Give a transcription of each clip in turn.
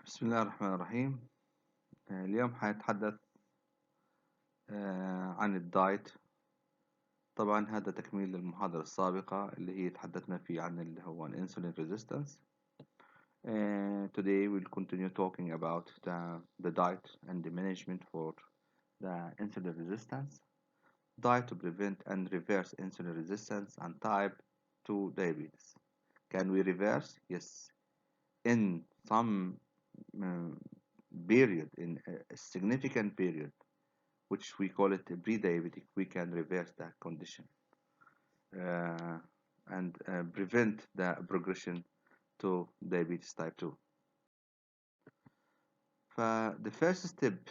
بسم الله الرحمن الرحيم. اليوم حنتحدث عن الدايت. طبعا هذا تكميل للمحاضرة السابقة اللي هي تحدثنا فيه عن اللي هو الانسولين resistance. Today we'll continue talking about the diet and the management for the insulin resistance. Diet to prevent and reverse insulin resistance and type 2 diabetes. Can we reverse? Yes. In some uh, period, in a significant period, which we call it pre-diabetic, we can reverse that condition uh, and prevent the progression to diabetes type 2. The first step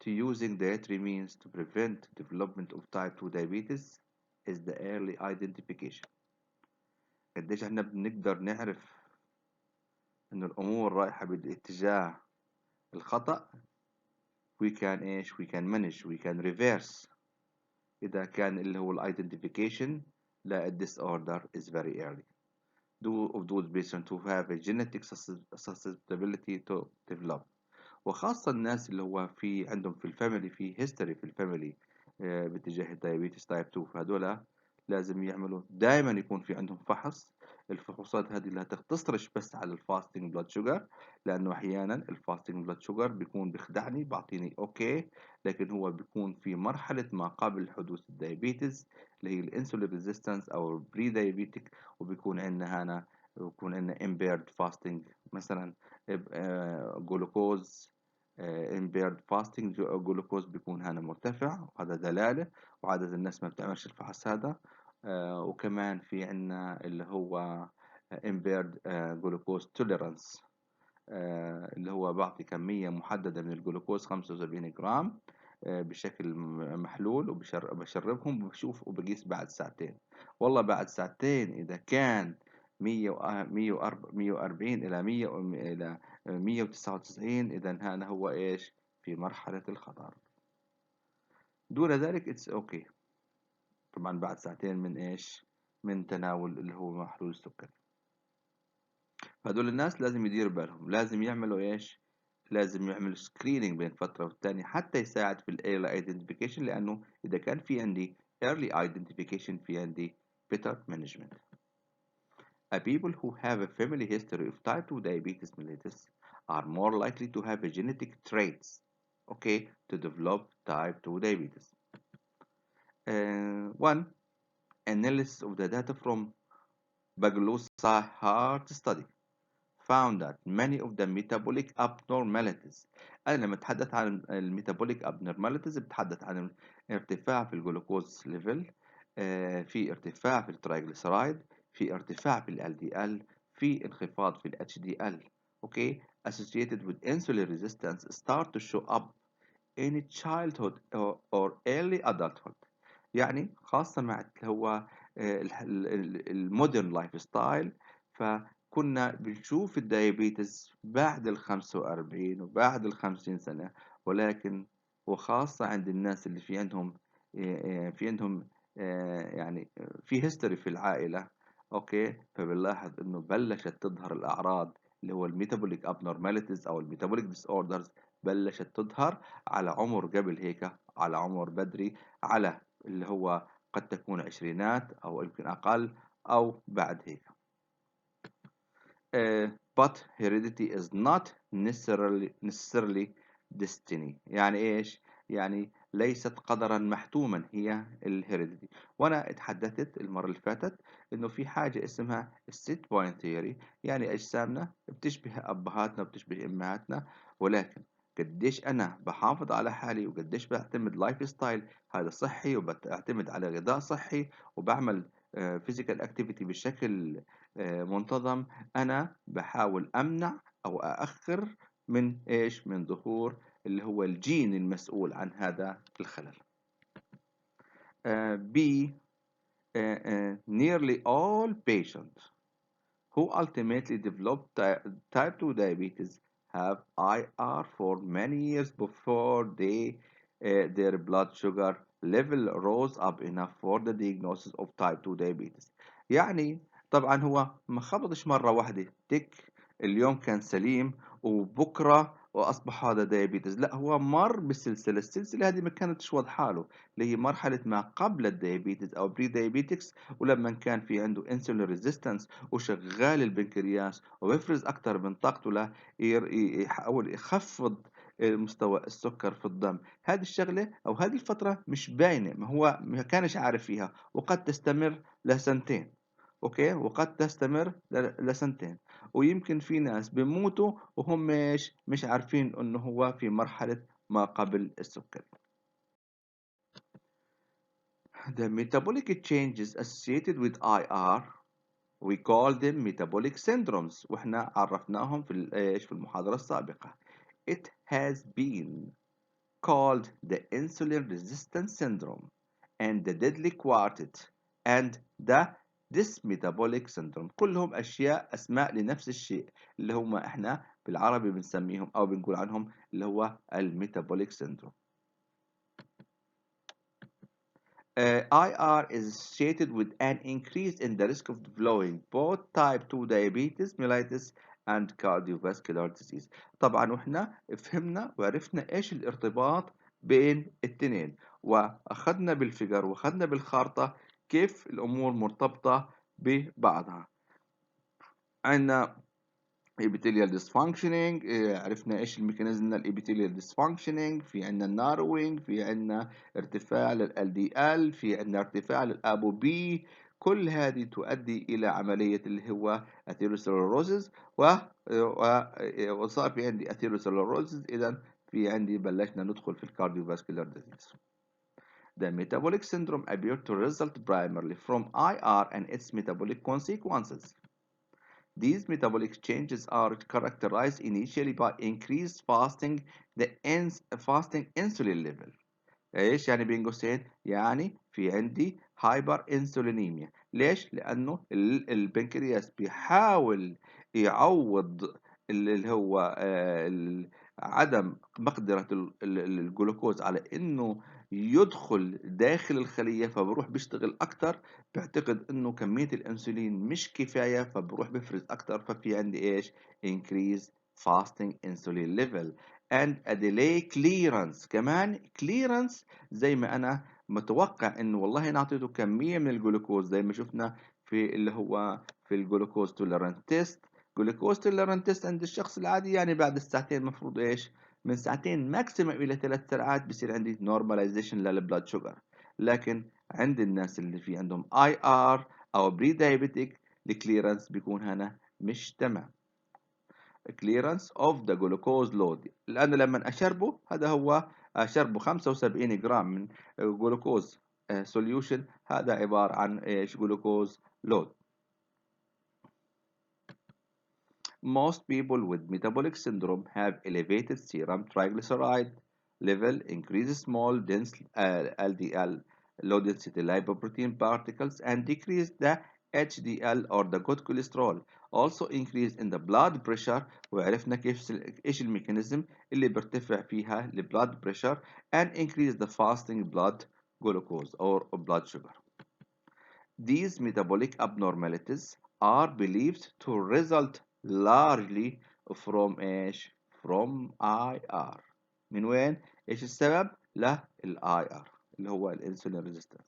to using dietary means to prevent development of type 2 diabetes is the early identification. قديش احنا بنقدر نعرف انه الامور رايحة بالاتجاه الخطأ. we can manage, we can reverse إذا كان اللي هو identification لا disorder is very early. Of those patients who have a genetic susceptibility to develop. وخاصة الناس اللي هو في عندهم في الفاميلي في history في الفاميلي باتجاه الدايابيتس تايب 2، فهذول لازم يعملوا دائما يكون في عندهم فحص. الفحوصات هذه لا تقتصرش بس على الفاستنج بلاد شوجر، لأنه أحيانا الفاستنج بلاد شوجر بيكون بيخدعني بعطيني أوكي، لكن هو بيكون في مرحلة ما قبل حدوث الدايابيتس اللي هي الانسولين ريزيستنس أو البري دايابيتك، وبيكون عندنا هنا بيكون عندنا impaired fasting مثلا جلوكوز impaired fasting جلوكوز بيكون هنا مرتفع، وهذا دلالة، وعدد الناس ما بتعملش الفحص هذا. وكمان في عنا اللي هو impaired glucose tolerance، اللي هو بعطي كمية محددة من الجلوكوز 75 جرام بشكل محلول، وبشربهم وبشوف وبقيس بعد ساعتين. والله بعد ساعتين إذا كان 140 إلى 100 إلى 199، إذا هذا هو إيش في مرحلة الخطر. دون ذلك اتس اوكي. طبعا بعد ساعتين من إيش من تناول اللي هو محلول السكري. فهدول الناس لازم يديروا بالهم، لازم يعملوا إيش، لازم يعملوا سكرينينج بين فترة والتانية حتى يساعد في ال early identification، لأنه إذا كان في عندي early identification في عندي better management. People who have a family history of type 2 diabetes mellitus are more likely to have a genetic traits, okay, to develop type 2 diabetes. One, analysis of the data from Baglusa heart study found that many of the metabolic abnormalities. أنا لما أتحدث عن الميتابوليك abnormalities بتحدث عن ارتفاع في الجلوكوز ليفل، في ارتفاع في الترايجليسرايد، في ارتفاع في ال LDL، في انخفاض في ال HDL. Okay, associated with insulin resistance start to show up in childhood or early adulthood. يعني خاصة مع اللي هو المودرن لايف ستايل، فكنا بنشوف الدايابيتس بعد ال45 وبعد ال50 سنة، ولكن وخاصة عند الناس اللي في عندهم يعني في هيستوري في العائلة. اوكي، فبنلاحظ انه بلشت تظهر الاعراض اللي هو الميتابوليك abnormalities او الميتابوليك ديس اوردرز، بلشت تظهر على عمر قبل هيك، على عمر بدري، على اللي هو قد تكون عشرينات أو يمكن أقل أو بعد هيك. But heredity is not necessarily destiny. يعني إيش؟ يعني ليست قدرا محتوما هي الهيريديتي. وأنا اتحدثت المرة اللي فاتت إنه في حاجة اسمها الست بوينت ثيوري، يعني أجسامنا بتشبه أبهاتنا وبتشبه أمهاتنا، ولكن قديش أنا بحافظ على حالي وقديش بعتمد لايف ستايل هذا صحي، وبعتمد على غذاء صحي، وبعمل فيزيكال اكتيفيتي بشكل منتظم، أنا بحاول أمنع أو أأخر من إيش؟ من ظهور اللي هو الجين المسؤول عن هذا الخلل. B. Nearly all patients who ultimately develop type 2 diabetes have IR for many years before their blood sugar level rose up enough for the diagnosis of type 2 diabetes. يعني طبعا هو ما خبطش مرة واحدة تك اليوم كان سليم وبكره واصبح هذا دايابيتس. لا، هو مر بالسلسله، السلسله هذه ما كانتش واضحه له، اللي هي مرحله ما قبل الدايابيتس او بري دايابيتكس، ولما كان في عنده انسولين ريزيستنس وشغال البنكرياس وبيفرز اكثر من طاقته له يحاول يخفض مستوى السكر في الدم. هذه الشغله او هذه الفتره مش باينه، ما هو ما كانش عارف فيها، وقد تستمر لسنتين. اوكي، وقد تستمر لسنتين. ويمكن في ناس بيموتوا وهم مش عارفين انه هو في مرحلة ما قبل السكري. The metabolic changes associated with IR we call them metabolic syndromes، واحنا عرفناهم في المحاضرة السابقة. It has been called the insulin resistance syndrome and the deadly quartet and the dysmetabolic syndrome. كلهم أشياء أسماء لنفس الشيء، اللي هم إحنا بالعربي بنسميهم أو بنقول عنهم اللي هو الميتابوليك syndrome. IR is associated with an increase in the risk of developing both type 2 diabetes mellitus and cardiovascular disease. طبعا واحنا فهمنا وعرفنا ايش الارتباط بين التنين، واخذنا بالفجر واخذنا بالخارطة كيف الامور مرتبطة ببعضها. عندنا epithelial dysfunctioning، عرفنا ايش الميكانيزم الابيثيليال dysfunctioning، في عندنا الناروينج، في عندنا ارتفاع لل LDL، في عندنا ارتفاع للابو بي. كل هذه تؤدي الى عمليه اللي هو اثيروسكليروزز وصار في عندي اثيروسكليروزز، اذا في عندي بلشنا ندخل في الكارديوفاسكولار ديزيز. The metabolic syndrome appeared to result primarily from IR and its metabolic consequences. These metabolic changes are characterized initially by increased fasting insulin level. ايش يعني بين قوسين؟ يعني في عندي هايبر انسولينيميا. ليش؟ لانه البنكرياس بيحاول يعوض اللي هو عدم مقدرة الجلوكوز على انه يدخل داخل الخلية، فبروح بيشتغل اكتر، بيعتقد انه كمية الانسولين مش كفاية، فبروح بفرز اكتر، ففي عندي ايش؟ increase fasting insulin level and a delay clearance. كمان clearance زي ما انا متوقع انه والله انا اعطيته كميه من الجلوكوز زي ما شفنا في اللي هو في الجلوكوز توليرانت تيست. جلوكوز توليرانت تيست عند الشخص العادي يعني بعد الساعتين المفروض ايش؟ من ساعتين ماكسيمم الى 3 ساعات بصير عندي نورماليزيشن للبلاد شوجر. لكن عند الناس اللي في عندهم اي ار او بري دايابيتيك الكليرنس بيكون هنا مش تمام. clearance of the glucose load، لأن لما أشربه هذا هو أشربه 75 جرام من جلوكوز solution، هذا عبارة عن إيش؟ glucose load. Most people with metabolic syndrome have elevated serum triglyceride level, increased small dense LDL low density lipoprotein particles, and decrease the HDL or the good cholesterol. Also increase in the blood pressure، وعرفنا كيف ايش الميكانيزم اللي بيرتفع فيها البلاد pressure، and increase the fasting blood glucose or blood sugar. These metabolic abnormalities are believed to result largely from ايش؟ from IR. من وين؟ ايش السبب؟ له ال IR اللي هو الانسولين ريزيستنس.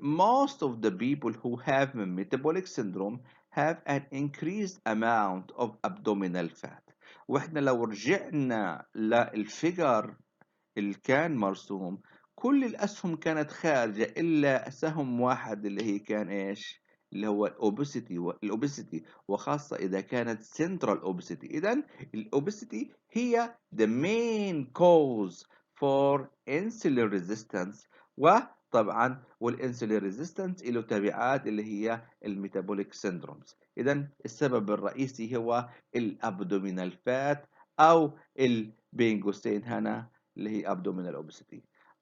Most of the people who have metabolic syndrome have an increased amount of abdominal fat. واحنا لو رجعنا للفيجر اللي كان مرسوم، كل الأسهم كانت خارجة إلا سهم واحد اللي هي كان إيش؟ اللي هو الأوبسيتي، وخاصة إذا كانت central obesity. إذا الأوبسيتي هي the main cause for insulin resistance، وطبعا والانسولين ريزيستنس له تبعات اللي هي الميتابوليك سيندرومز. إذا السبب الرئيسي هو الابدومينال فات أو بين قوسين هنا اللي هي abdominal obesity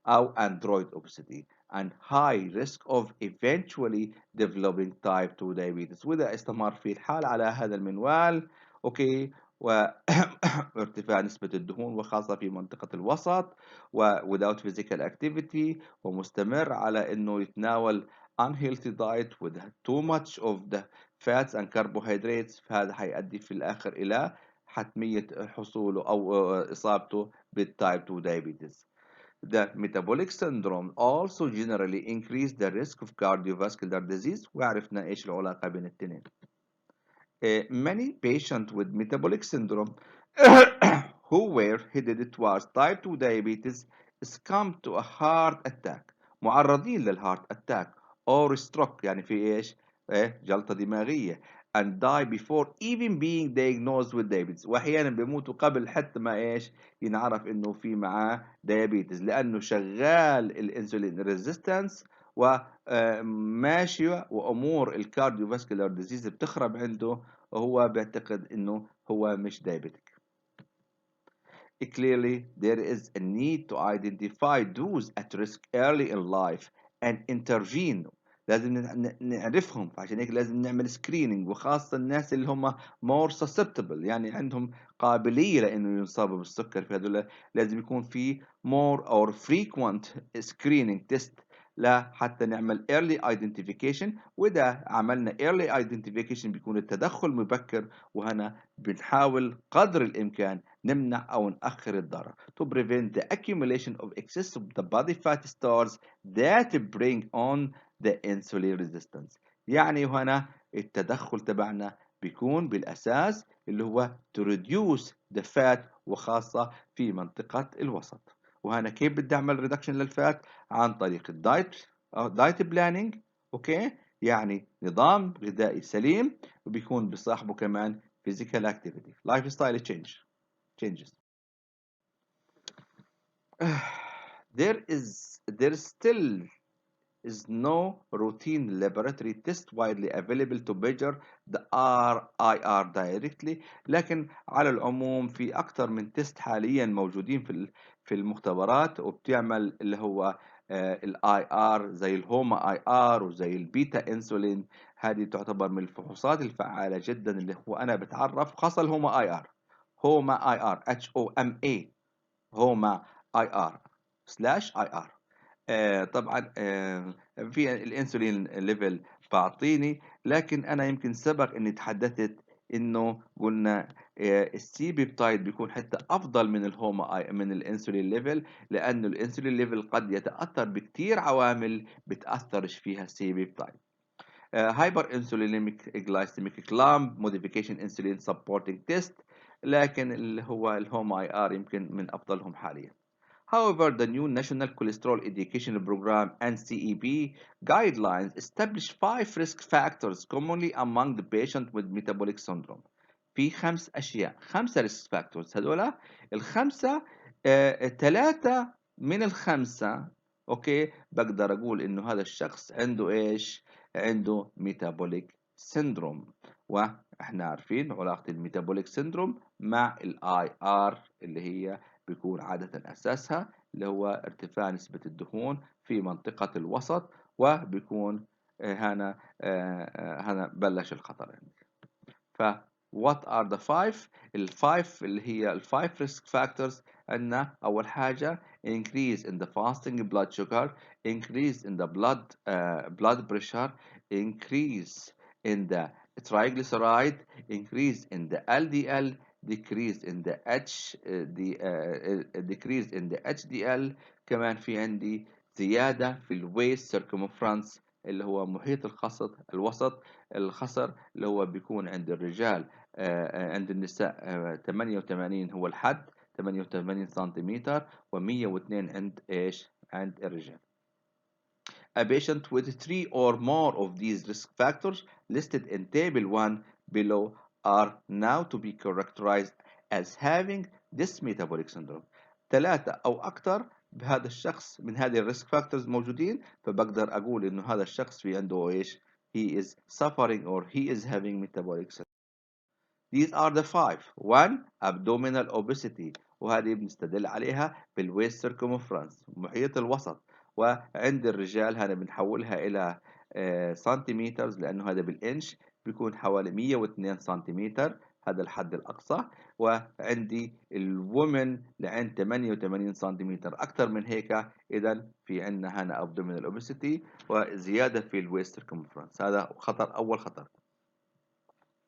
أو android obesity and high risk of eventually developing type 2 diabetes. وإذا استمر في الحال على هذا المنوال أوكي وارتفاع نسبة الدهون وخاصة في منطقة الوسط و without physical activity، ومستمر على إنه يتناول unhealthy diet with too much of the fats and carbohydrates، فهذا هيؤدي في الآخر إلى حتمية حصوله أو إصابته بالتايب 2 diabetes. The metabolic syndrome also generally increase the risk of cardiovascular disease، وعرفنا إيش العلاقة بين الاثنين. Many patients with metabolic syndrome who were headed towards type 2 diabetes succumb to a heart attack، معرضين للهارت attack or stroke، يعني في ايش؟ جلطة دماغية، and die before even being diagnosed with diabetes، واحيانا بيموتوا قبل حتى ما ايش ينعرف انه في معاه diabetes، لانه شغال الانسولين ريزيستنس وماشية وامور الكارديوفاسكولار ديزيز بتخرب عنده، وهو بيعتقد انه هو مش diabetic. Clearly, there is a need to identify those at risk early in life and intervene. لازم نعرفهم، فعشان هيك لازم نعمل سكرينينج، وخاصة الناس اللي هم more susceptible، يعني عندهم قابلية لأنه ينصابوا بالسكر، في هذول لازم يكون في more or frequent screening test حتى نعمل early identification. وإذا عملنا early identification بيكون التدخل مبكر، وهنا بنحاول قدر الإمكان نمنع أو نأخر الضرر to prevent the accumulation of excess of the body fat stores that bring on the insulin resistance. يعني هنا التدخل تبعنا بيكون بالأساس اللي هو to reduce the fat، وخاصة في منطقة الوسط. وهنا كيف بدي أعمل ريدكشن للفات؟ عن طريق الدايت أو دايت بلاننج، أوكي، يعني نظام غذائي سليم، وبيكون بصاحبه كمان physical activity lifestyle changes. There still is no routine laboratory test widely available to measure the RIR directly، لكن على العموم في أكثر من تيست حاليا موجودين في المختبرات، وبتعمل اللي هو الاي ار، زي الهوما اي ار وزي البيتا انسولين. هذه تعتبر من الفحوصات الفعالة جدا، اللي هو أنا بتعرف خاصة الهوما اي ار، هوما اي ار HOMA، هوما اي ار سلاش اي ار. طبعا في الانسولين ليفل بعطيني، لكن انا يمكن سبق اني تحدثت انه قلنا السي بيبتايد بيكون حتى افضل من الهوما من الانسولين ليفل، لانه الانسولين ليفل قد يتاثر بكثير عوامل بتاثرش فيها السي بيبتايد. هايبر انسولينيميك جلايسيميك كلامب موديفيكيشن انسولين سبورتنج تيست، لكن اللي هو الهوما اي ار يمكن من افضلهم حاليا. However, the new National Cholesterol Education Program (NCEP) guidelines establish 5 risk factors commonly among the patient with metabolic syndrome. في 5 أشياء، 5 risk factors، هذولا الخمسة 3 من الخمسة أوكي بقدر أقول إنه هذا الشخص عنده إيش؟ عنده metabolic syndrome. وإحنا عارفين علاقة الميتابوليك سيندروم مع الاي ار، اللي هي بيكون عادة أساسها اللي هو ارتفاع نسبة الدهون في منطقة الوسط، وبيكون هنا بلش الخطر عندي. ف what are the five؟ الفايف اللي هي الفايف risk factors. عندنا أول حاجة increase in the fasting blood sugar، increase in the blood pressure، increase in the triglyceride، increase in the LDL، decrease in the decrease in the HDL. كمان في عندي زيادة في الويست circumference، اللي هو محيط الوسط الخصر، اللي هو بيكون عند الرجال عند النساء 88 هو الحد، 88 سنتيمتر، و102 عند ايش؟ عند الرجال. A patient with 3 or more of these risk factors listed in table 1 below are now to be characterized as having this metabolic syndrome. 3 أو أكثر بهذا الشخص من هذه الريسك فاكتورز موجودين، فبقدر أقول إنه هذا الشخص في عنده إيش؟ he is suffering or he is having metabolic syndrome. These are the 5. 1. Abdominal obesity، وهذه بنستدل عليها بالويست circumference محيط الوسط، وعند الرجال هذا بنحولها إلى سنتيمترز، لأنه هذا بالإنش بيكون حوالي 102 سنتيمتر، هذا الحد الأقصى. وعندي الومن لعند 88 سنتيمتر، أكثر من هيك إذا في عندنا هنا abdominal obesity وزيادة في الويست circumference. هذا خطر، أول خطر.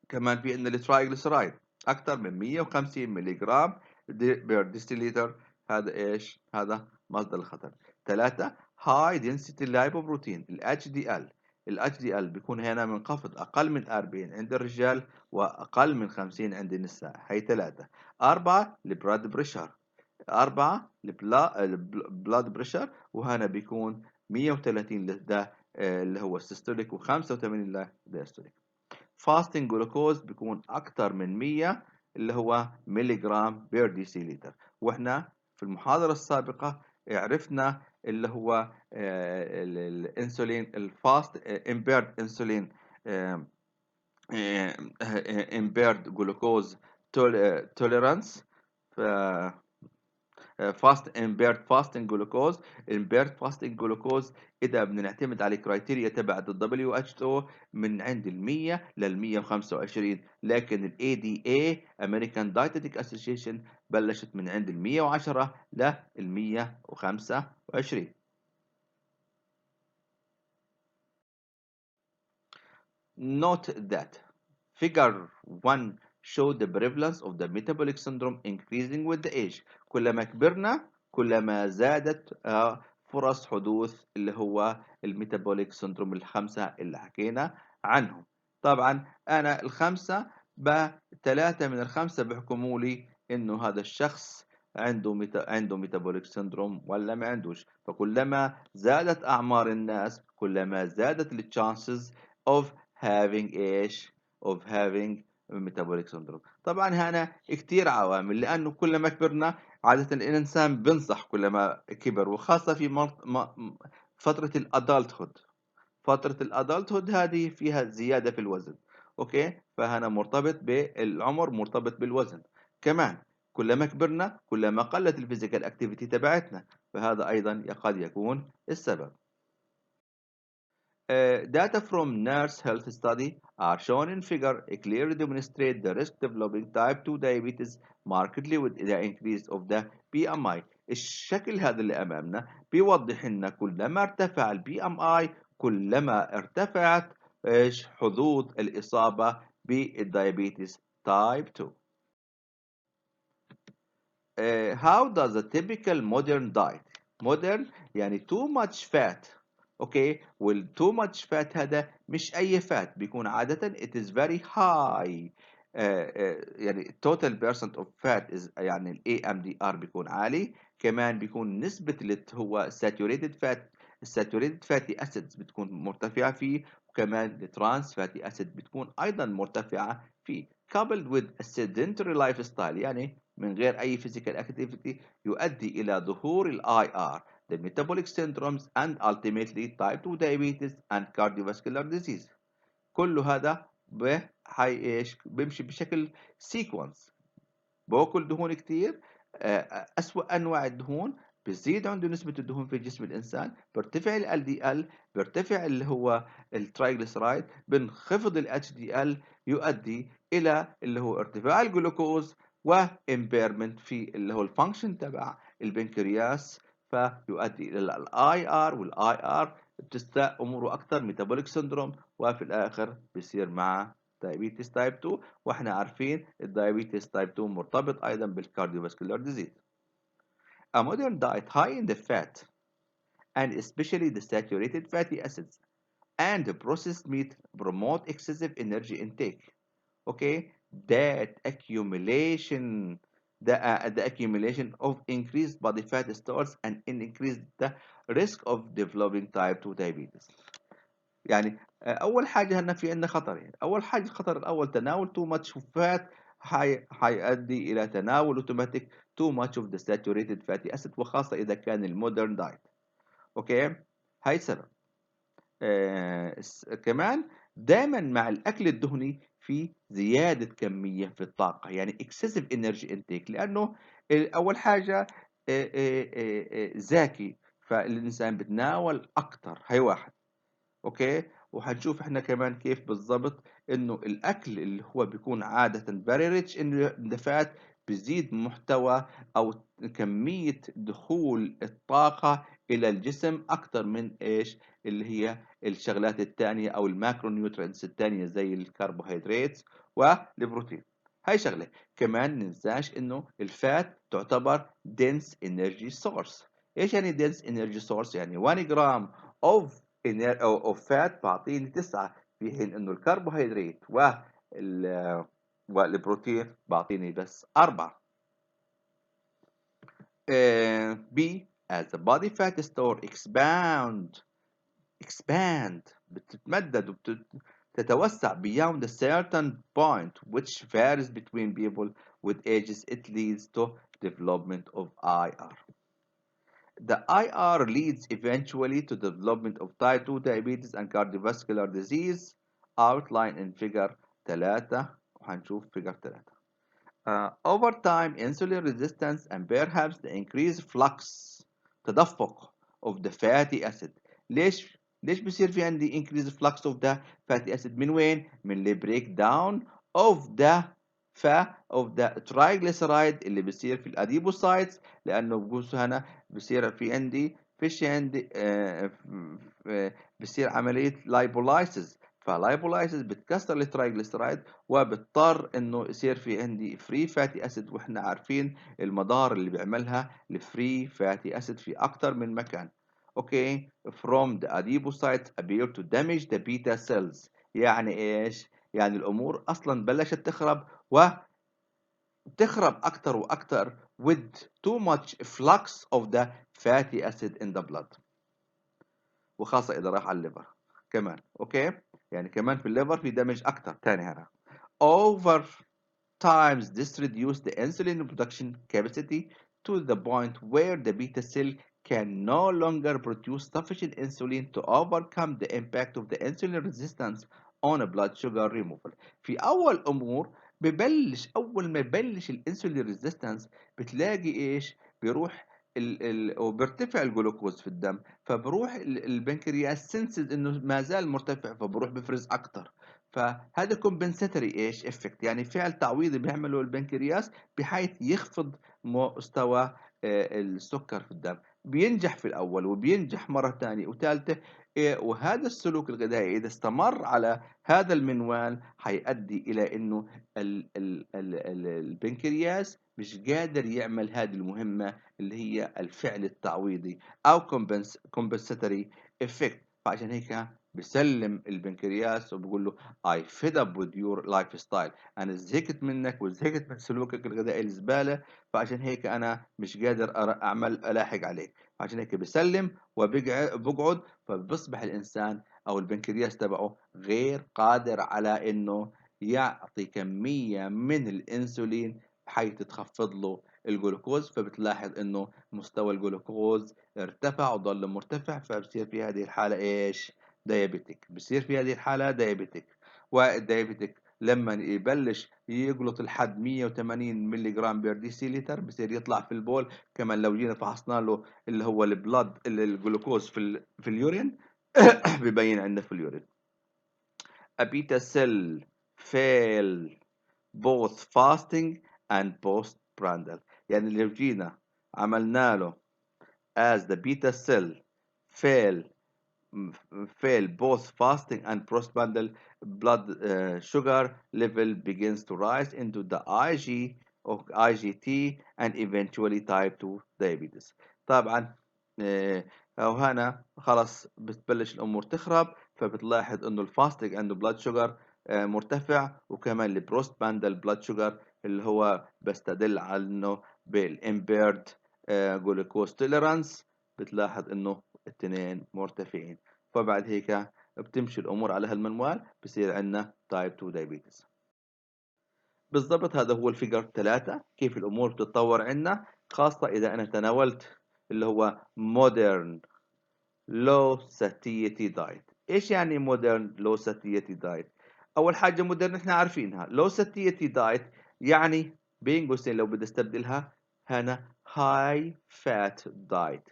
كمان في عندنا الترايجليسرايد أكثر من 150 ملي جرام بير ديستيليتر. هذا إيش؟ هذا مصدر الخطر. ثلاثة هاي دنسيتي لايبوبروتين ال HDL. ال HDL بيكون هنا منخفض أقل من 40 عند الرجال وأقل من 50 عند النساء. هي ثلاثة. أربعة البلاد بريشر. أربعة البلاد بريشر وهنا بيكون 130 ده اللي هو السيستوليك و85 للدايستوليك. فاستنج جلوكوز بيكون أكتر من 100 اللي هو ملي جرام بير ديسيليتر. وإحنا في المحاضرة السابقة عرفنا اللي هو الانسولين الفاست امبيرد انسولين امبيرد جلوكوز توليرانس. فاستنج جلوكوز. امبيرد فاستنج جلوكوز اذا بدنا نعتمد على الكرايتيريا تبعت الدبليو اتش او من عند ال 100 لل 125، لكن الاي دي اي امريكان دايتيتك اسوشيشن بلشت من عند ال 110 لل 125. Note that figure 1 show the prevalence of the metabolic syndrome increasing with the age. كلما كبرنا كلما زادت فرص حدوث اللي هو الميتابوليك سندروم الخمسة اللي حكينا عنهم. طبعا أنا الخمسة بثلاثة من الخمسة بيحكموا لي إنه هذا الشخص عنده ميتابوليك سندروم ولا ما عندوش. فكلما زادت أعمار الناس كلما زادت التشانسز of having ايش of having metabolic syndrome. طبعا هنا كتير عوامل، لانه كلما كبرنا عادة الانسان بنصح كلما كبر، وخاصة في فترة الادلتهود. فترة الادلتهود هذه فيها زيادة في الوزن. اوكي، فهنا مرتبط بالعمر مرتبط بالوزن. كمان كلما كبرنا كلما قلت الفيزيكال اكتيفيتي تبعتنا، فهذا ايضا قد يكون السبب. Data from nurse health study are shown in figure clearly demonstrate the risk developing type 2 diabetes markedly with the increase of the BMI. الشكل هذا اللي أمامنا بيوضح لنا كلما ارتفع البي ام اي كلما ارتفعت حظوظ الإصابة بالديابيتس تايب 2. How does a typical modern diet modern يعني too much fat اوكي وال too much fat هذا مش اي فات بيكون عادة it is very high يعني total percent of fat is يعني ال AMDR بيكون عالي. كمان بيكون نسبة اللي هو saturated fat saturated fatty acids بتكون مرتفعة فيه، وكمان الترانس fatty acid بتكون أيضا مرتفعة فيه coupled with a sedentary lifestyle يعني من غير أي physical activity يؤدي إلى ظهور ال IR the metabolic syndromes and ultimately type 2 diabetes and cardiovascular disease. كل هذا ايش بيمشي بشكل سيكونس. باكل دهون كتير، أسوأ أنواع الدهون بتزيد عنده نسبة الدهون في جسم الإنسان، بيرتفع ال LDL، بيرتفع اللي هو الترايجليسرايد، بنخفض ال HDL، يؤدي إلى اللي هو ارتفاع الجلوكوز وإمبيرمنت في اللي هو الفانكشن تبع البنكرياس، فيؤدي إلى الاي ار والاي ار بتستاء أموره أكثر ميتابوليك سندروم، وفي الآخر بيصير مع diabetes type 2. واحنا عارفين الدايابيتس تايب 2 مرتبط ايضا بالكارديوفاسكولار ديزيز. A modern diet high in the fat and especially the saturated fatty acids and the processed meat promote excessive energy intake. Okay, that accumulation the accumulation of increased body fat stores and increase the risk of developing type 2 diabetes. يعني اول حاجه هنا في عندنا خطرين. اول حاجه الخطر الاول تناول تو ماتش فات حيؤدي الى تناول اوتوماتيك تو ماتش اوف ذا ساتوريتد فاتي اسيد، وخاصه اذا كان المودرن دايت. اوكي، هاي سبب. كمان دائما مع الاكل الدهني في زياده كميه في الطاقه، يعني excessive energy intake، لانه اول حاجه ذكي، فالانسان بتناول اكثر، هي واحد. اوكي، وهنشوف احنا كمان كيف بالضبط انه الاكل اللي هو بيكون عادة very rich in the fat بيزيد محتوى او كمية دخول الطاقة الى الجسم اكتر من ايش اللي هي الشغلات التانية او الماكرو نيوترينتس التانية زي الكربوهيدرات والبروتين. هاي شغلة. كمان ننساش انه الفات تعتبر dense energy source. ايش يعني dense energy source؟ يعني 1 جرام of او فات بعطيني 9، في حين انه الكربوهيدرات والبروتين بعطيني بس 4. B as the body fat store expand بتتمدد وبتتوسع beyond a certain point which varies between people with ages. It leads to development of IR. The IR leads eventually to development of type 2 diabetes and cardiovascular disease outlined in figure 3 وهنشوف figure 3. Over time, insulin resistance and perhaps the increased flux تدفق of the fatty acid. ليش بيصير في عندي increased flux of the fatty acid؟ من وين؟ من ال breakdown of the of the triglyceride اللي بيصير في الاديبوسايتس، لانه بقول هنا بيصير في عندي فيش عندي بيصير عمليه لايبولايسيس، فلايبولايسيس بتكسر الترايجليسرايد وبضطر انه يصير في عندي فري فاتي اسيد، واحنا عارفين المضار اللي بيعملها الفري فاتي اسيد في اكتر من مكان. اوكي. from the adipocytes appear to damage the beta cells. يعني ايش؟ يعني الامور اصلا بلشت تخرب وتخرب اكتر واكتر with too much flux of the fatty acid in the blood، وخاصة إذا راح على الليفر كمان. أوكي. يعني كمان في الليفر في دمج أكتر تاني هنا. over times this reduce the insulin production capacity to the point where the beta cell can no longer produce sufficient insulin to overcome the impact of the insulin resistance on blood sugar removal. في أول أمور أول ما يبلش الانسولين ريزيستنس بتلاقي إيش؟ بيروح وبيرتفع الجلوكوز في الدم، فبروح البنكرياس سنسز انه ما زال مرتفع فبروح بفرز اكتر. فهذا كومبنساتوري ايش افكت، يعني فعل تعويضي بيعمله البنكرياس بحيث يخفض مستوى السكر في الدم. بينجح في الاول وبينجح مره ثانيه وثالثه. وهذا السلوك الغذائي اذا استمر على هذا المنوال حيؤدي الى انه البنكرياس مش قادر يعمل هذه المهمه اللي هي الفعل التعويضي او compensatory effect. فعشان هيك بسلم البنكرياس وبقول له I fed up with your lifestyle. أنا زهقت منك وزهقت من سلوكك الغذائي الزبالة، فعشان هيك أنا مش قادر ألاحق عليك. عشان هيك بسلم وبقعد، فبصبح الإنسان أو البنكرياس تبعه غير قادر على إنه يعطي كمية من الأنسولين بحيث تخفض له الجلوكوز، فبتلاحظ إنه مستوى الجلوكوز ارتفع وظل مرتفع، فبصير في هذه الحالة إيش؟ دايابيتيك. بصير في هذه الحالة دايابيتيك. والدايابيتيك لما يبلش يقلط لحد 180 ملي جرام بير دي سي لتر بصير يطلع في البول. كمان لو جينا فحصنا له اللي هو البلد الجلوكوز في اليورين ببين عندنا في اليورين. A beta cell fail both fasting and postprandial. يعني لو جينا عملنا له as the beta cell fail fail both fasting and postprandial, blood sugar level begins to rise into the IG or IGT and eventually type 2 diabetes. طبعا وهنا خلاص بتبلش الامور تخرب، فبتلاحظ انه الفاستنج عنده بلاد شوجر مرتفع، وكمان البروست باندل بلاد شوجر اللي هو بستدل على انه بالامبيرد جلوكوز توليرانس بتلاحظ انه الاثنين مرتفعين. فبعد هيك بتمشي الامور على هالمنوال بصير عندنا تايب 2 دايابيتس. بالضبط هذا هو الفيجر 3 كيف الامور بتتطور عندنا، خاصة اذا انا تناولت اللي هو مودرن لو ساتيتي دايت. ايش يعني مودرن لو ساتيتي دايت؟ اول حاجه مودرن احنا عارفينها. لو ساتيتي دايت يعني بين قوسين لو بدي استبدلها هنا هاي فات دايت.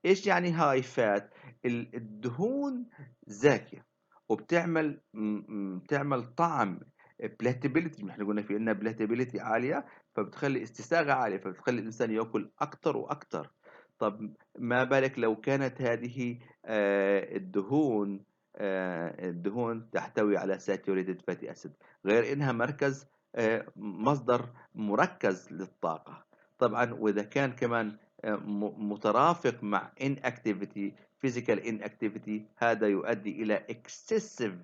ايش يعني هاي فات؟ الدهون زاكيه وبتعمل بتعمل طعم بلاتابيلتي. احنا قلنا في عندنا بلاتابيلتي عاليه، فبتخلي استساغه عاليه، فبتخلي الانسان ياكل اكتر واكتر. طب ما بالك لو كانت هذه الدهون تحتوي على ساتوريتد فاتي اسيد، غير انها مركز مصدر مركز للطاقه. طبعا واذا كان كمان مترافق مع inactivity physical inactivity، هذا يؤدي إلى excessive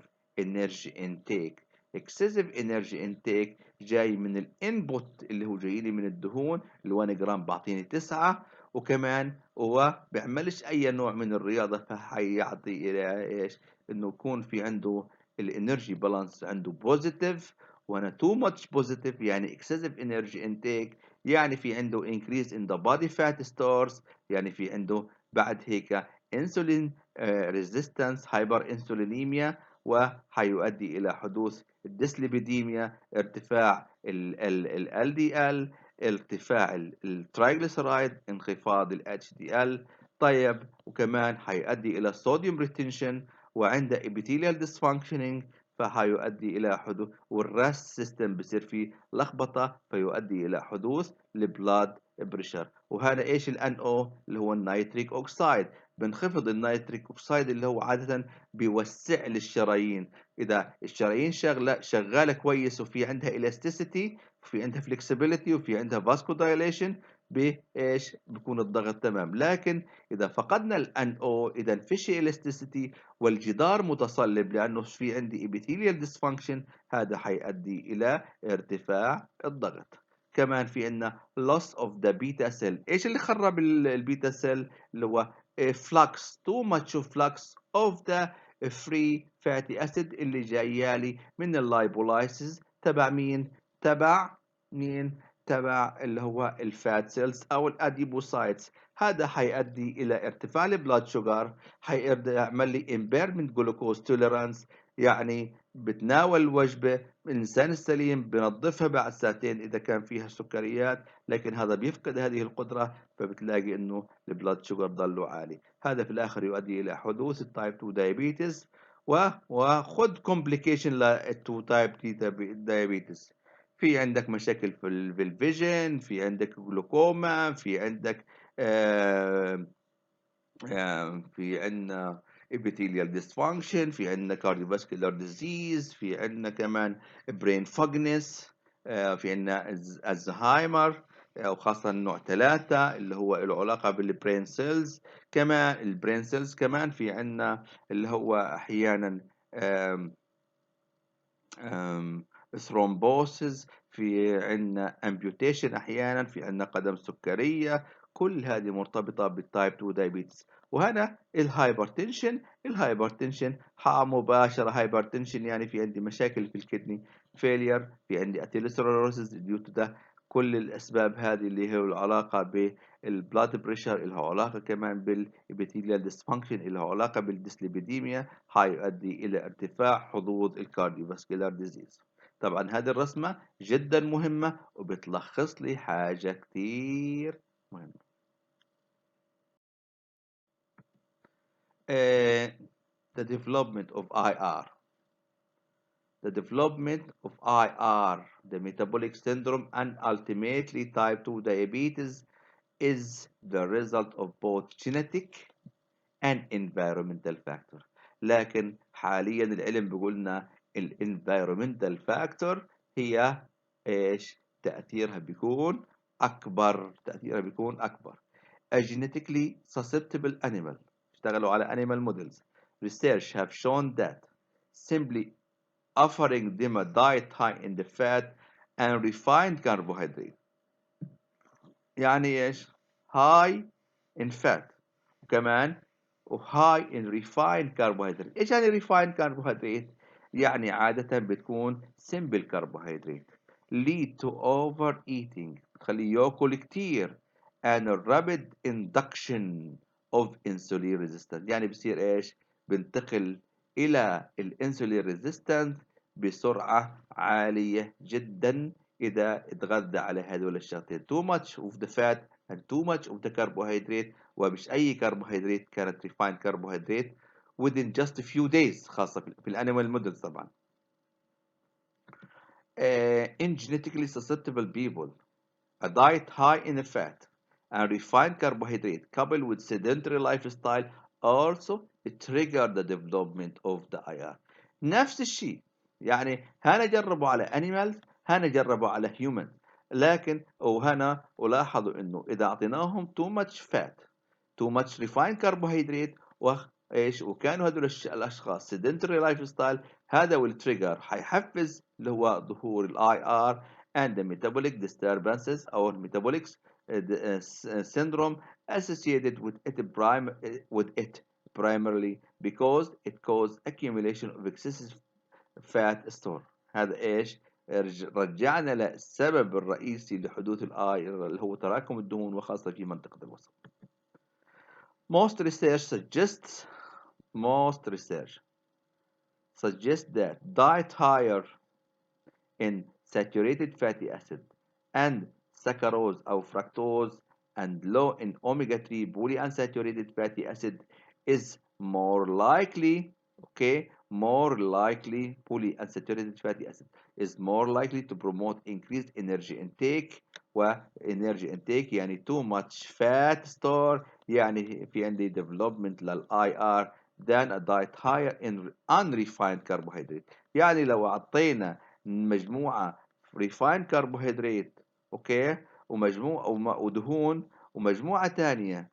energy intake. excessive energy intake جاي من الانبوت اللي هو جاي لي من الدهون، ال 1 جرام بعطيني 9، وكمان هو بيعملش أي نوع من الرياضة، فحيعطي إلى إيش؟ إنه يكون في عنده الانرجي بالانس عنده بوزيتيف. وانا too much positive يعني excessive energy intake، يعني في عنده increase in the body fat stores، يعني في عنده بعد هيك انسولين ريزيستنس، هايبر انسولينيميا، وحيؤدي الى حدوث الديسليبيديميا، ارتفاع ال دي ال، ارتفاع الترايجليسرايد، انخفاض ال اتش دي ال. طيب وكمان حيؤدي الى صوديوم ريتنشن، وعند ابيثيليال ديسفانكشنينج فحيؤدي الى حدوث، والراس سيستم بصير فيه لخبطه، فيؤدي الى حدوث البلاد بريشر. وهذا ايش الان او اللي هو النيتريك اوكسايد. بنخفض النيتريك اوكسايد اللي هو عاده بيوسع لي الشرايين. اذا الشرايين شغاله كويس وفي عندها الاستيسيتي وفي عندها فلكسبيليتي وفي عندها فاسكو دايليشن، بايش بيكون الضغط تمام. لكن اذا فقدنا الان او، اذا فيش الاستيسيتي والجدار متصلب لانه في عندي epithelial dysfunction، هذا حيؤدي الى ارتفاع الضغط. كمان في عندنا loss of the beta cell. ايش اللي خرب البيتا سيل؟ اللي هو flux too much of flux of the free fatty acid اللي جايه من اللايبولايسيس تبع مين؟ تبع مين؟ تبع اللي هو الفات سيلز او الاديبوسايتس. هذا حيؤدي الى ارتفاع البلاد شوجر، حيعمل لي impairment glucose tolerance، يعني بتناول الوجبة الإنسان السليم بنظفها بعد ساعتين إذا كان فيها سكريات، لكن هذا بيفقد هذه القدرة، فبتلاقي إنه البلاد شوجر ضله عالي. هذا في الآخر يؤدي إلى حدوث التايب 2 دايابيتس، وخد كومبليكيشن لل تايب 2 دايابيتس. في عندك مشاكل في الفيجن، في عندك جلوكوما، في عندك آه في عندنا epithelial dysfunction، في عندنا cardiovascular disease، في عندنا كمان brain fogness، في عندنا الزهايمر، وخاصة نوع 3 اللي هو له علاقة بالبرين سيلز. كمان البرين سيلز كمان في عندنا اللي هو أحيانا ثرومبوسز، في عندنا امبيوتيشن، احيانا في عندنا قدم سكريه. كل هذه مرتبطه بالتايب 2 دايابيتس. وهنا الهايبرتنشن مباشره هايبرتنشن، يعني في عندي مشاكل في الكدني فيلير، في عندي اتيروسكليروسيس ديو تو ده. كل الاسباب هذه اللي هي العلاقه بالبلاد بريشر، اللي هو علاقه كمان بالابيثيليال ديسفانكشن، اللي هو علاقه بالديسليبيديميا، هيؤدي الى ارتفاع حظوظ الكارديوفاسكولار ديزيز. طبعا هذه الرسمة جدا مهمة وبتلخص لي حاجة كتير مهمة. uh, the development of IR. The development of IR, the metabolic syndrome, and ultimately type 2 diabetes is the result of both genetic and environmental factor. لكن حاليا العلم بيقولنا الانفيرومنتال فاكتور هي ايش؟ تأثيرها بيكون أكبر. A genetically susceptible animal. اشتغلوا على animal models. Research have shown that simply offering them a diet high in the fat and refined carbohydrate، يعني ايش؟ high in fat، وكمان وهاي in refined carbohydrate. ايش يعني refined carbohydrate؟ يعني عادة بتكون simple carbohydrate lead to overeating، بتخليه ياكل كتير، and a rapid induction of insulin resistance، يعني بصير ايش؟ بنتقل الى الانسولين ريزيستنس بسرعة عالية جدا اذا اتغذى على هذول الشغلتين too much of the fat and too much of the carbohydrate، ومش اي كربوهيدرات، كانت ريفايند كربوهيدرات. within just a few days خاصة في الانيمال مودلز طبعا. In genetically susceptible people, a diet high in fat and refined carbohydrate coupled with sedentary lifestyle also trigger the development of the IR. نفس الشيء، يعني هنا جربوا على animals، هنا جربوا على humans، لكن وهنا ولاحظوا انه اذا اعطيناهم too much fat too much refined carbohydrate وايش وكانوا هذول الاشخاص sedentary lifestyle، هذا والتريجر حيحفز اللي هو ظهور الاي ار and the metabolic disturbances or metabolic syndrome associated with it primarily because it causes accumulation of excessive fat store. هذا ايش؟ رجعنا للسبب الرئيسي لحدوث الاي اللي هو تراكم الدهون وخاصة في منطقة الوسط. Most research suggests most research suggests that diet higher in saturated fatty acid and saccharose or fructose and low in omega-3 polyunsaturated fatty acid is more likely, okay, more likely polyunsaturated fatty acid is more likely to promote increased energy intake. وenergy intake يعني too much fat store يعني في عندي development للاي ار than a diet higher in unrefined carbohydrate. يعني لو عطينا مجموعة refined carbohydrate اوكي ودهون ومجموعة تانية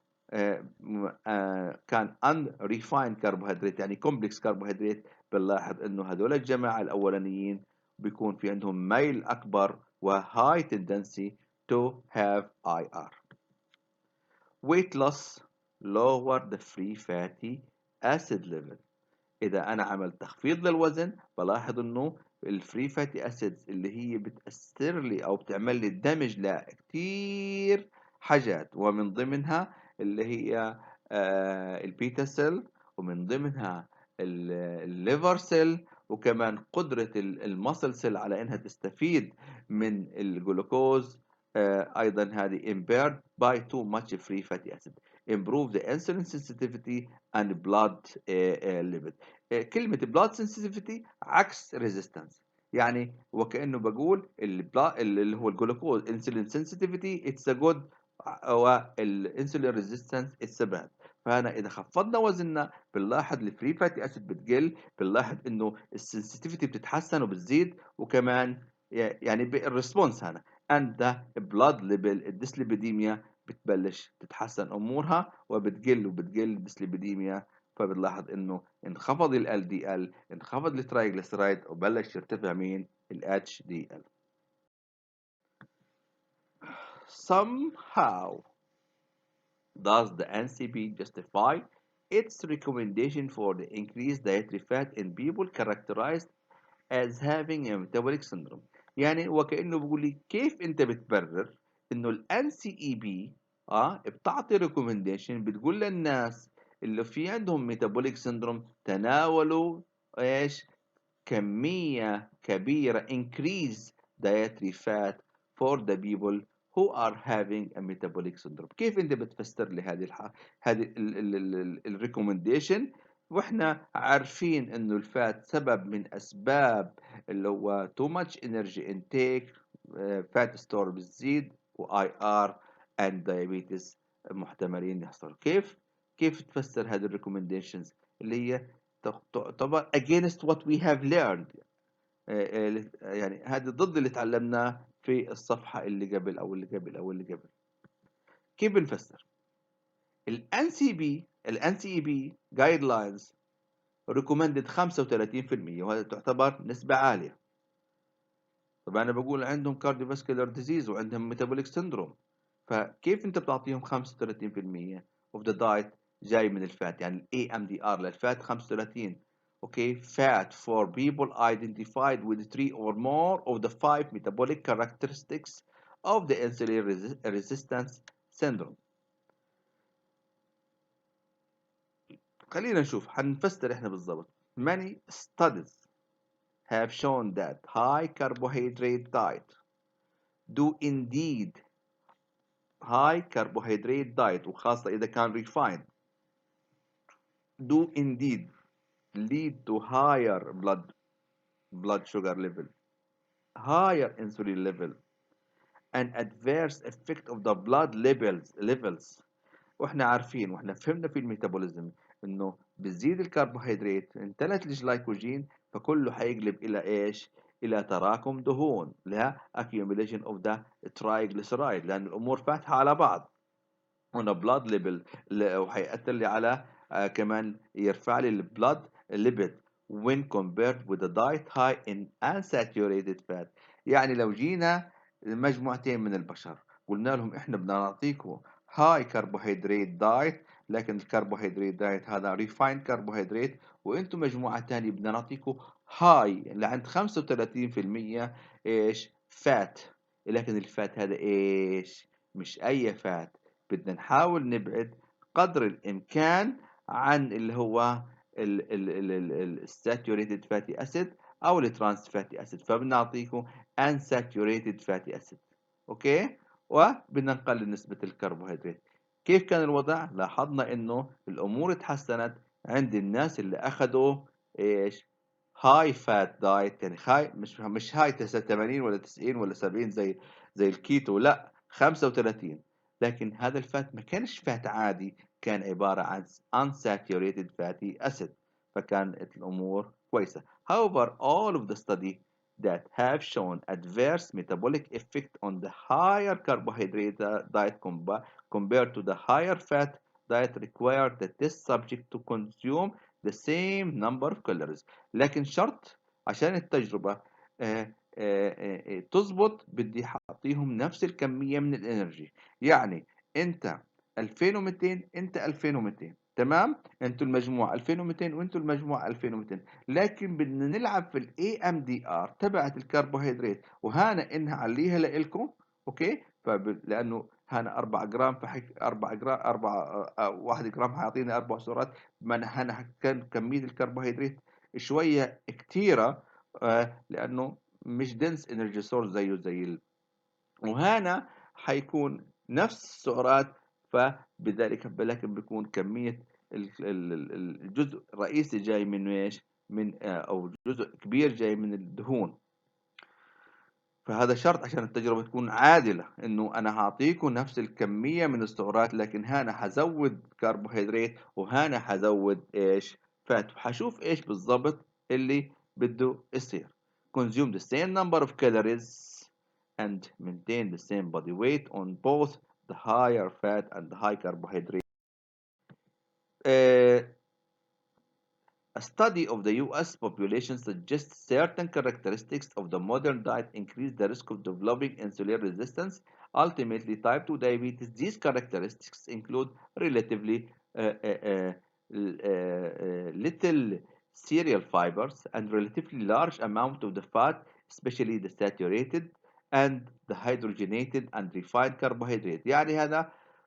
كان unrefined carbohydrate يعني complex carbohydrate، بنلاحظ انه هذول الجماعة الاولانيين بيكون في عندهم ميل اكبر و high tendency to have IR. Weight loss lower the free fatty acid level. اذا انا عملت تخفيض للوزن بلاحظ انه الفري فاتي اسيدز اللي هي بتاثر لي او بتعمل لي دمج لكتير حاجات، ومن ضمنها اللي هي البيتا سيل، ومن ضمنها الليفر سيل، وكمان قدرة المسل سيل على انها تستفيد من الجلوكوز ايضا هذه impaired by too much free fatty acid. Improve the insulin sensitivity and blood lipid. كلمة blood sensitivity عكس resistance، يعني وكأنه بقول اللي هو الجلوكوز insulin sensitivity it's a good والانسولين ريزيستنس it's a bad. فهنا اذا خفضنا وزننا بنلاحظ الفري فاتي اسيد بتقل، بنلاحظ انه السنسيتيفيتي بتتحسن وبتزيد، وكمان يعني الريسبونس هنا and the blood level الديسليبيديميا بتبلش تتحسن امورها وبتقل الديسليبيديميا. فبنلاحظ انه انخفض ال LDL، انخفض الترايجليسرايد، وبلش يرتفع مين؟ ال HDL. Somehow does the NCP justify its recommendation for the increased dietary fat in people characterized as having a metabolic syndrome. يعني وكأنه بيقول لي كيف انت بتبرر انه ال NCEP بتعطي recommendation بتقول للناس اللي في عندهم metabolic syndrome تناولوا ايش؟ كمية كبيرة increase dietary fat for the people who are having a metabolic syndrome. كيف انت بتفسر لي هذه الريكومنديشن واحنا عارفين انه الفات سبب من اسباب اللي هو too much energy intake fat store بتزيد و IR and diabetes محتملين يحصل. كيف تفسر هذه الريكومنديشنز اللي هي تعتبر against what we have learned؟ يعني هذا ضد اللي تعلمناه في الصفحة اللي قبل أو اللي قبل أو اللي قبل. كيف بنفسر؟ ال NCB ال NCEP guidelines recommended 35%، وهذا تعتبر نسبة عالية. طبعا أنا بقول عندهم cardiovascular disease وعندهم metabolic syndrome، فكيف أنت بتعطيهم 35% of the diet جاي من الفات؟ يعني ال AMDR للفات 35. Okay, fat for people identified with 3 or more of the 5 metabolic characteristics of the insulin resistance syndrome. خلينا نشوف هنفسر احنا بالضبط. Many studies have shown that high carbohydrate diet do indeed high carbohydrate diet وخاصة إذا كان refined do indeed lead to higher blood sugar level, higher insulin level, and adverse effect of the blood levels. واحنا عارفين واحنا فهمنا في الميتابوليزم انه بتزيد الكربوهيدرات انتلت الجلايكوجين، فكله هيقلب الى ايش؟ الى تراكم دهون، لها accumulation of the triglyceride، لان الامور فاتحه على بعض. هنا بلاد ليبل، وهيأثر لي على كمان يرفع لي البلاد ليبيد when compared with a diet high in unsaturated fat. يعني لو جينا مجموعتين من البشر قلنا لهم احنا بدنا نعطيكم هاي كربوهيدرات دايت، لكن الكربوهيدرات دايت هذا ريفاين كربوهيدرات، وانتم مجموعة تانية بدنا نعطيكم هاي لعند 35% ايش؟ فات. لكن الفات هذا ايش؟ مش اي فات، بدنا نحاول نبعد قدر الإمكان عن اللي هو الساتوريتد فاتي أسيد أو الترانس فاتي أسيد، فبنعطيكم unsaturated fatty acid. أوكي، وبدنا نقلل نسبة الكربوهيدرات. كيف كان الوضع؟ لاحظنا إنه الأمور اتحسنت عند الناس اللي أخذوا إيش؟ هاي فات دايت، يعني هاي مش هاي 80 ولا 90 ولا 70 زي الكيتو، لا 35. لكن هذا الفات ما كانش فات عادي، كان عبارة عن unsaturated fatty acid، فكانت الأمور كويسة. However, all of the study that have shown adverse metabolic effect on the higher carbohydrate diet compared to the higher fat diet require the test subject to consume the same number of calories. لكن شرط عشان التجربة تظبط، بدي أعطيهم نفس الكمية من الإنرجي. يعني أنت 2200، أنت 2200، تمام؟ أنتوا المجموعة 2200 وأنتوا المجموعة 2200، لكن بدنا نلعب في الاي ام دي ار تبعت الكربوهيدرات، وهنا إنها عليها لإلكم. أوكي، لأنه هنا 4 جرام، 4 جرام 1 جرام هيعطيني 4 سعرات. ما أنا هنا كان كمية الكربوهيدرات شوية كتيرة، لأنه مش دنس انرجي سورس زي وهنا حيكون نفس السعرات، فبذلك لكن بيكون كمية الجزء الرئيسي جاي من ايش؟ من او جزء كبير جاي من الدهون. فهذا شرط عشان التجربة تكون عادلة، انه انا هعطيكم نفس الكمية من السعرات، لكن هنا حزود كربوهيدرات وهنا حزود ايش؟ فات، وحشوف ايش بالضبط اللي بده يصير. consume the same number of calories and maintain the same body weight on both the higher fat and the high carbohydrate. Uh, a study of the US population suggests certain characteristics of the modern diet increase the risk of developing insulin resistance, ultimately type 2 diabetes. These characteristics include relatively little cereal fibers and relatively large amount of the fat, especially the saturated and the hydrogenated and refined carbohydrate. يعني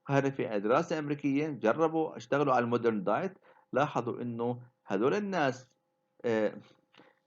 هذا في دراسة أمريكية جربوا اشتغلوا على المودرن دايت، لاحظوا إنه هذول الناس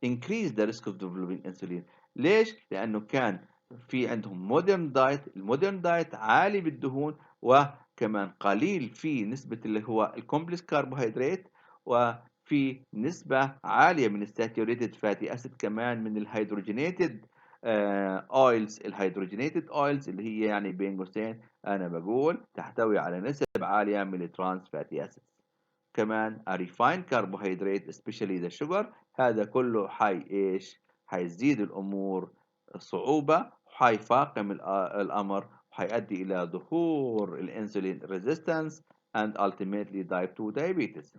increase the risk of developing insulin. ليش؟ لأنه كان في عندهم مودرن دايت، المودرن دايت عالي بالدهون، وكمان قليل في نسبة اللي هو الكومبلكس كربوهيدرات، وفي نسبة عالية من الساتوريتد فاتي أسيد، كمان من الهيدروجينيتد اويلز. الهيدروجينيتد اويلز اللي هي يعني بين قوسين انا بقول تحتوي على نسب عالية من الترانس فاتي أسيد. كمان a refined carbohydrate especially the sugar، هذا كله ايش؟ حيزيد الامور صعوبة، وحيفاقم الامر، وحيؤدي الى ظهور الانسولين resistance and ultimately type 2 diabetes.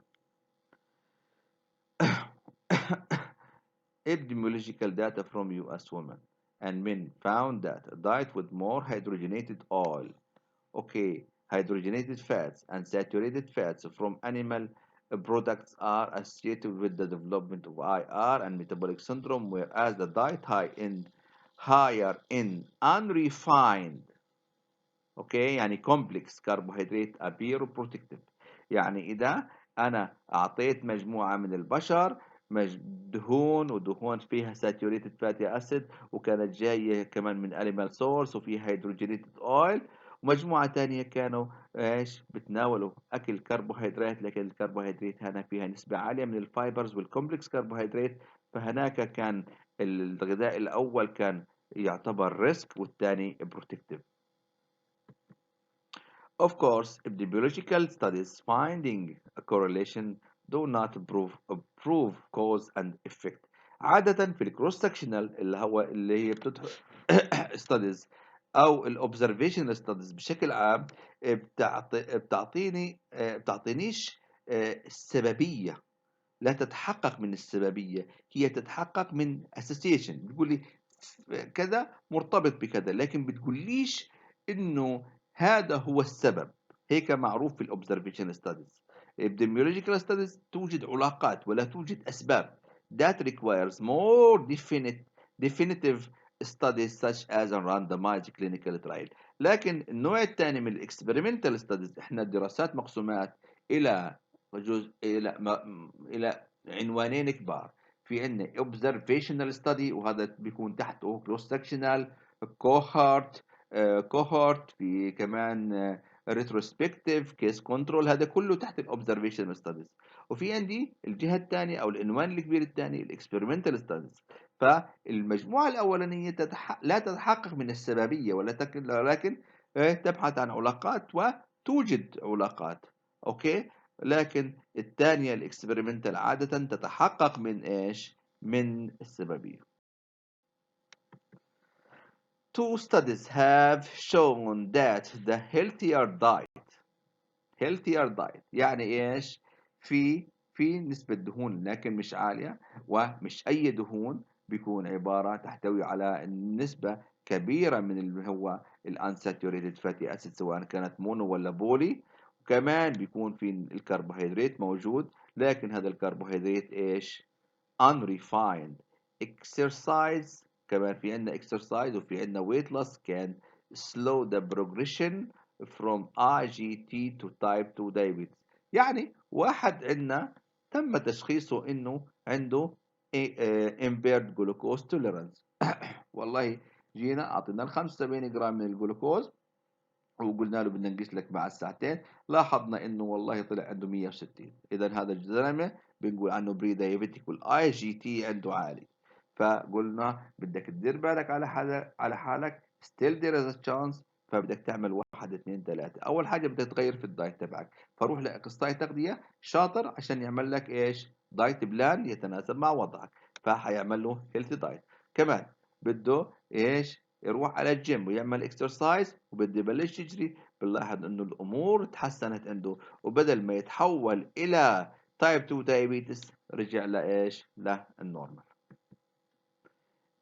Epidemiological data from US women and men found that a diet with more hydrogenated oil, okay, hydrogenated fats and saturated fats from animal products are associated with the development of IR and metabolic syndrome, whereas the diet higher in unrefined، اوكي، يعني كومبلكس كربوهيدرات appear protective. يعني اذا انا اعطيت مجموعه من البشر دهون، ودهون فيها saturated fatty acid، وكانت جايه كمان من animal source، وفيها hydrogenated oil، ومجموعة تانية كانوا إيش بتناولوا أكل كربوهيدرات، لكن الكربوهيدرات هنا فيها نسبة عالية من الفايبرز والكومبلكس كربوهيدرات. فهناك كان الغذاء الأول كان يعتبر ريسك والثاني بروتكتيف. Of course, epidemiological studies finding a correlation do not prove cause and effect. عادة في الكروس سكشنال اللي هي بتدخل studies أو الobservational studies بشكل عام بتعطينيش السببية. لا تتحقق من السببية، هي تتحقق من association. بتقول لي كذا مرتبط بكذا، لكن بتقوليش انه هذا هو السبب. هيك معروف في الobservation studies. epidemiological studies توجد علاقات ولا توجد أسباب. that requires more definitive studies such as a randomized clinical trial. لكن النوع الثاني من experimental studies، احنا الدراسات مقسومات إلى إلى عنوانين كبار. في عندنا observational study، وهذا بيكون تحته cross sectional cohort. cohort في كمان retrospective case control. هذا كله تحت observational studies. وفي عندي الجهة الثانية أو العنوان الكبير الثاني experimental studies. فالمجموعة الأولانية لا تتحقق من السببية ولكن تبحث عن علاقات وتوجد علاقات. أوكي. لكن الثانية الاكسبيرمنتال عادة تتحقق من ايش؟ من السببية. Two studies have shown that the healthier diet يعني ايش؟ في نسبة دهون لكن مش عالية، ومش أي دهون، بيكون عبارة تحتوي على نسبة كبيرة من اللي هو الانساتوريتد فاتي اسيد، سواء كانت مونو ولا بولي. وكمان بيكون في الكربوهيدرات موجود، لكن هذا الكربوهيدرات ايش؟ unrefined. exercise، كمان في عندنا exercise وفي عندنا weight loss can slow the progression from IGT to type 2 diabetes. يعني واحد عندنا تم تشخيصه انه عنده impaired glucose tolerance. والله جينا اعطينا ال 75 جرام من الجلوكوز وقلنا له بدنا نقيس لك بعد ساعتين، لاحظنا انه والله طلع عنده 160. اذا هذا الزلمه بنقول عنه بري دايابيتيك والاي جي تي عنده عالي. فقلنا بدك تدير بالك على حالك. ستيل there is a chance. فبدك تعمل واحد اثنين ثلاثة. أول حاجة بدك تغير في الدايت تبعك، فروح لأخصائي تغذية شاطر عشان يعمل لك إيش؟ دايت بلان يتناسب مع وضعك، فحيعمل له هيلثي دايت. كمان بده إيش؟ يروح على الجيم ويعمل اكسرسايز وبده يبلش يجري. بنلاحظ انه الامور تحسنت عنده، وبدل ما يتحول الى تايب 2 دايابيتس رجع لايش؟ للنورمال.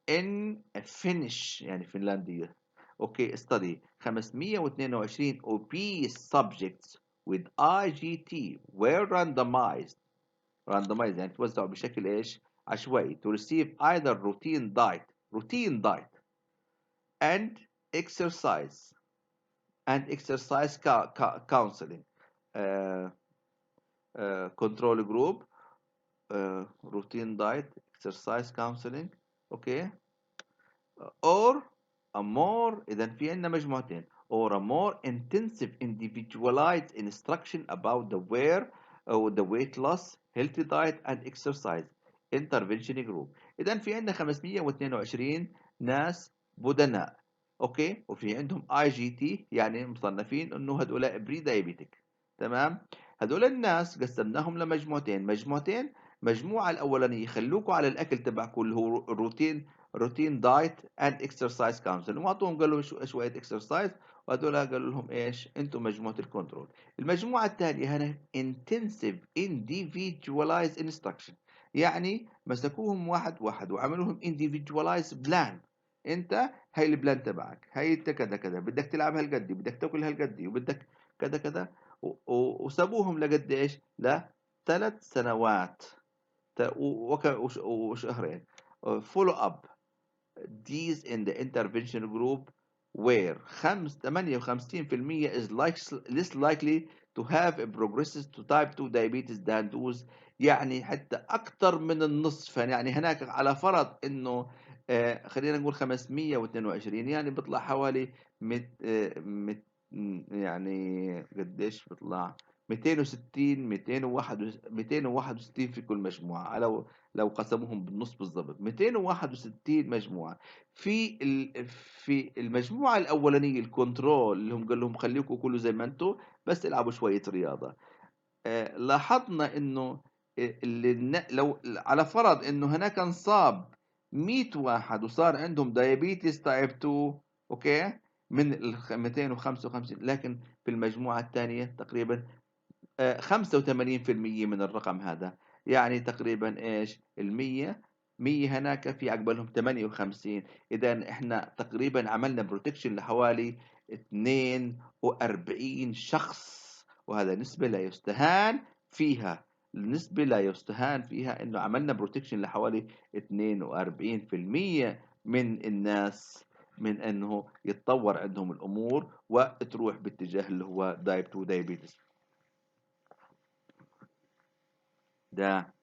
ان فينيش يعني فنلنديه. اوكي. استدي 522 obese subjects with IGT were randomized يعني توزعوا بشكل ايش؟ عشوائي to receive either routine diet and exercise counseling. uh, control group, routine diet, exercise counseling. okay. or a more إذا في عندنا مجموعتين or a more intensive individualized instruction about the wear or the weight loss, healthy diet and exercise intervention group. إذا في عندنا 522 ناس بدناء. اوكي. وفي عندهم اي جي تي يعني مصنفين انه هذول بري دايابيتك. تمام. هذول الناس قسمناهم لمجموعتين. مجموعة الأولانية خلوكوا على الأكل تبعكم اللي هو روتين دايت اند اكسرسايز كونسل، وعطوهم قالوا شويه اكسرسايز، وهذول قالوا لهم ايش؟ انتم مجموعه الكنترول. المجموعه الثانيه هنا انتنسيف individualized instruction، يعني مسكوهم واحد واحد وعملوا لهم individualized بلان. انت هاي البلان تبعك، هاي انت كذا كذا، بدك تلعب هالقد، بدك تاكل هالقد، وبدك كذا كذا. وسابوهم لقد ايش؟ ل3 سنوات وشهرين. فولو اب these in the intervention group where 58% is less likely to have a progresses to type 2 diabetes than those. يعني حتى أكثر من النصف. يعني هناك على فرض إنه خلينا نقول 522 يعني بيطلع حوالي يعني قديش بيطلع؟ 260 261 في كل مجموعة، لو قسموهم بالنص بالضبط 261 مجموعة. في المجموعة الأولانية الكنترول اللي هم قال لهم خليكم كله زي ما انتم، بس العبوا شوية رياضة. لاحظنا انه لو على فرض انه هناك انصاب 100 واحد وصار عندهم دايابيتس تايب 2، اوكي، من ال 255، لكن في المجموعة الثانية تقريبا 85% من الرقم هذا. يعني تقريبا ايش المية، 100 هناك في عقبالهم 58. اذا احنا تقريبا عملنا بروتكشن لحوالي 42 شخص، وهذا نسبة لا يستهان فيها. النسبة لا يستهان فيها انه عملنا بروتكشن لحوالي 42% من الناس من انه يتطور عندهم الامور وتروح باتجاه اللي هو تايب 2 دايابيتس. ده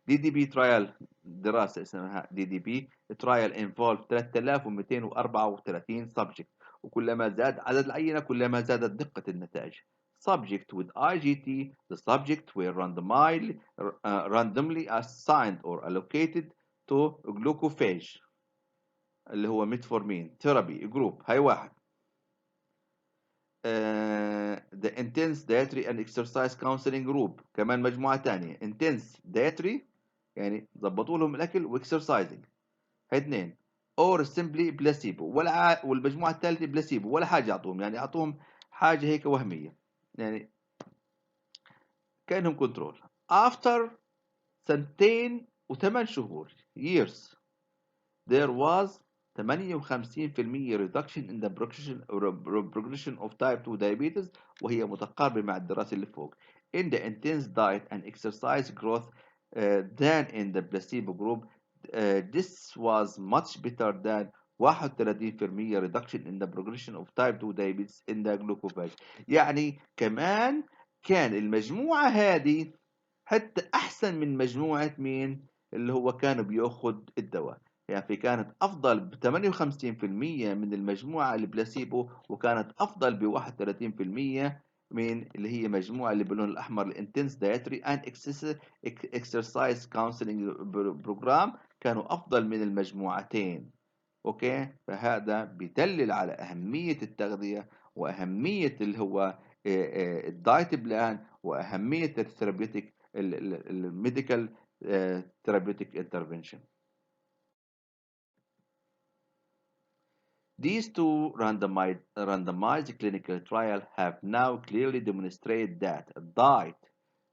دي دي بي ترايل، دراسة اسمها دي دي بي ترايل انفولف 3234 سبجكت، وكلما زاد عدد العينة كلما زادت دقة النتائج. Subject with IGT, the subject were randomly assigned or allocated to glucophage اللي هو ميتفورمين ثيرابي جروب، هاي واحد. The intense dietary and exercise counseling group كمان مجموعة تانية intense dietary يعني ظبطوا لهم الاكل واكسرسايزنج، هي اثنين. اور سمبلي بلاسيبو، والمجموعه الثالثه بلاسيبو ولا حاجه يعطوهم، يعني اعطوهم حاجه هيك وهميه، يعني كانهم كنترول. افتر سنتين و8 شهور years there was 58% reduction in the progression of type 2 diabetes، وهي متقاربة مع الدراسة اللي فوق in the intense diet and exercise growth than in the placebo group. This was much better than 31% reduction in the progression of type 2 diabetes in the glucophage. يعني كمان كان المجموعة هذه حتى أحسن من مجموعة مين اللي هو كانوا بياخد الدواء. يعني في كانت أفضل ب 58% من المجموعة البلاسيبو، وكانت أفضل ب 31% من اللي هي مجموعة اللي باللون الأحمر الانتنس دايتري اند اكسرسايز كونسلنج بروجرام، كانوا أفضل من المجموعتين. أوكي، فهذا بيدلل على أهمية التغذية وأهمية اللي هو الدايت بلان وأهمية الثيرابيوتيك الميديكال ثيرابيوتيك انترفنشن. These two randomized clinical trials have now clearly demonstrated that a diet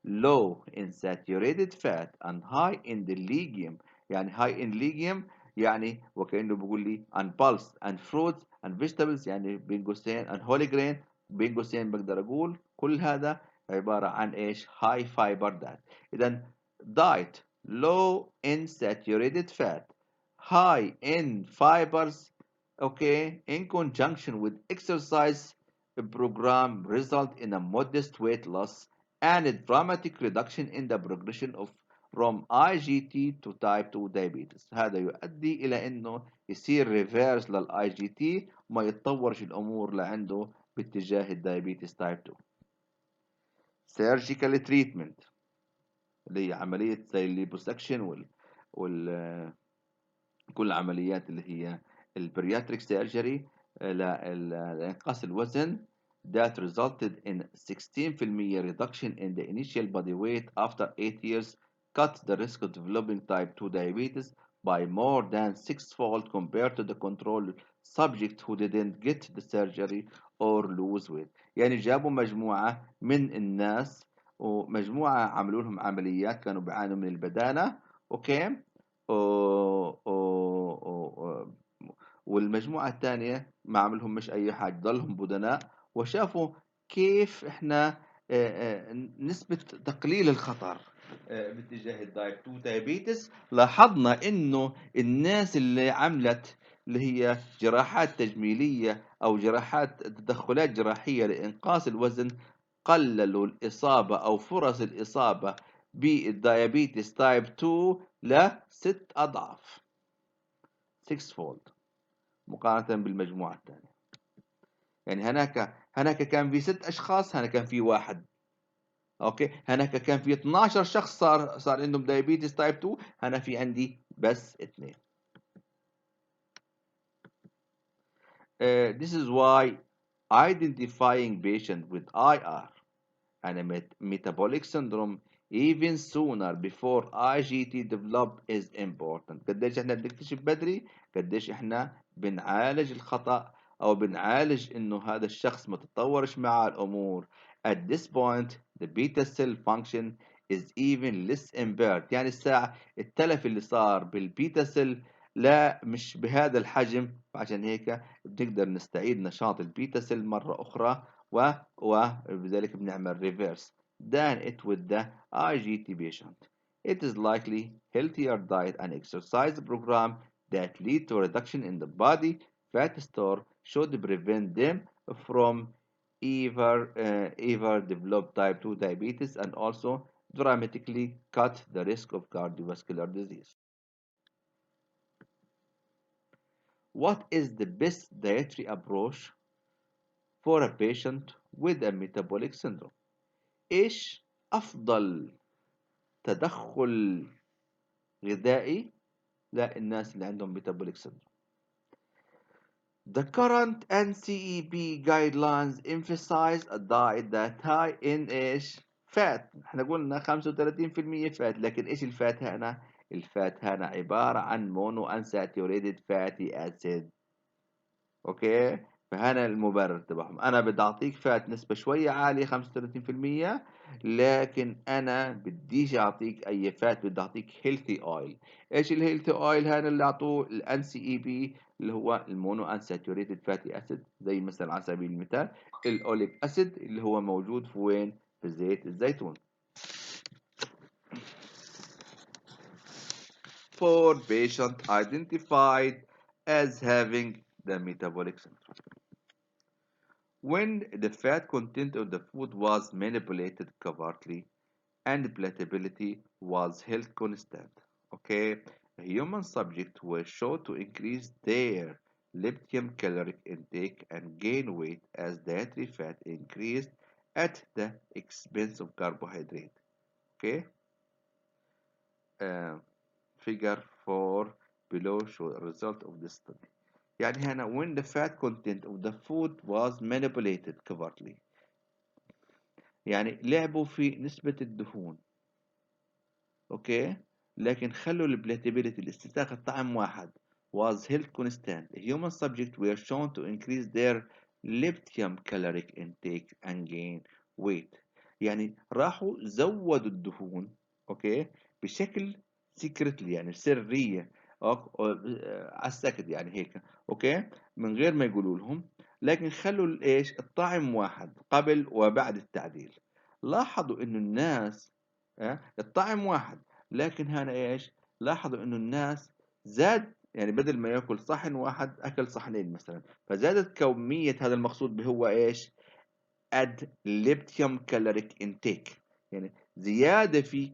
low in saturated fat and high in the legume، يعني high in legume يعني وكأنه بيقول لي and pulse and fruits and vegetables يعني بين قوسين and whole grain بين قوسين، بقدر أقول كل هذا عبارة عن إيش؟ high fiber diet. إذا diet low in saturated fat, high in fibers، okay, in conjunction with exercise program result in a modest weight loss and a dramatic reduction in the progression of from IGT to type 2 diabetes. هذا يؤدي إلى أنه يصير ريفيرس للآي جي تي وما يتطورش الأمور لعنده باتجاه الدايابيتس تايب 2. سيرجيكال تريتمنت اللي هي عملية زي الليبوسكشن وال كل العمليات اللي هي البرياتريك سيرجري لإنقاص الوزن that resulted in 16% reduction in the initial body weight after 8 years, cut the risk of developing type 2 diabetes by more than sixfold compared to the control subject who didn't get the surgery or lose weight. يعني جابوا مجموعة من الناس ومجموعة عملوا لهم عمليات كانوا بيعانوا من البدانة، اوكي، والمجموعة الثانية ما عملهم مش أي حاجة، ضلهم بدناء، وشافوا كيف إحنا نسبة تقليل الخطر باتجاه الدايب 2 دايابيتس. لاحظنا إنه الناس اللي عملت اللي هي جراحات تجميلية أو جراحات تدخلات جراحية لإنقاص الوزن قللوا الإصابة أو فرص الإصابة بالدايابيتس تايب 2 ل6 أضعاف، 6 فولد، مقارنة بالمجموعة الثانية. يعني هناك كان في 6 اشخاص، هنا كان في واحد. اوكي، هناك كان في 12 شخص صار عندهم diabetes type 2، هنا في عندي بس 2. This is why identifying patient with IR and a metabolic syndrome even sooner before IGT develop is important. قديش احنا بنكتشف بدري، قديش احنا بنعالج الخطأ او بنعالج انه هذا الشخص ما تتطورش مع الامور. At this point the beta cell function is even less impaired. يعني الساعة التلف اللي صار بالبيتا سيل لا مش بهذا الحجم، عشان هيك بنقدر نستعيد نشاط البيتا سيل مرة أخرى، وبذلك بنعمل reverse than it with the IGT patient. It is likely healthier diet and exercise program that lead to reduction in the body fat store should prevent them from ever develop type 2 diabetes and also dramatically cut the risk of cardiovascular disease. What is the best dietary approach for a patient with a metabolic syndrome؟ إيش أفضل تدخل غذائي للناس اللي عندهم metabolic syndrome؟ The current NCEP guidelines emphasize a diet that high in إيش؟ fat. احنا قلنا 35% fat، لكن إيش الفات هنا؟ الفات هنا عبارة عن mono unsaturated fatty acid. اوكي، فهنا المبرر تبعهم، انا بدي اعطيك فات نسبة شوية عالية 35%، لكن انا بديش اعطيك اي فات، بدي اعطيك هيلثي اويل. ايش الهيلثي اويل هنا اللي اعطوه الان سي اي بي؟ اللي هو المونو انساتوريتد فاتي اسيد، زي مثلا على سبيل المثال الاوليك اسيد اللي هو موجود في وين؟ في زيت الزيتون. For patient identified as having the metabolic syndrome. When the fat content of the food was manipulated covertly and palatability was held constant, okay, human subjects were shown to increase their leptin caloric intake and gain weight as dietary fat increased at the expense of carbohydrate. Okay, uh, figure 4 below show the result of this study. يعني هنا when the fat content of the food was manipulated covertly، يعني لعبوا في نسبة الدهون، اوكي، لكن خلوا البلاتيبيليتي الاستهلاك الطعم واحد was held constant. Human subjects were shown to increase their leptin caloric intake and gain weight. يعني راحوا زودوا الدهون، اوكي، بشكل سيكريتلي، يعني سرية، على السكت يعني هيك، اوكي، من غير ما يقولوا لهم، لكن خلوا الايش الطعم واحد قبل وبعد التعديل. لاحظوا انه الناس الطعم واحد، لكن هنا ايش؟ لاحظوا انه الناس زاد، يعني بدل ما ياكل صحن واحد اكل صحنين مثلا، فزادت كمية هذا المقصود به هو ايش؟ اد ليبتيوم كالوريك انتيك، يعني زيادة في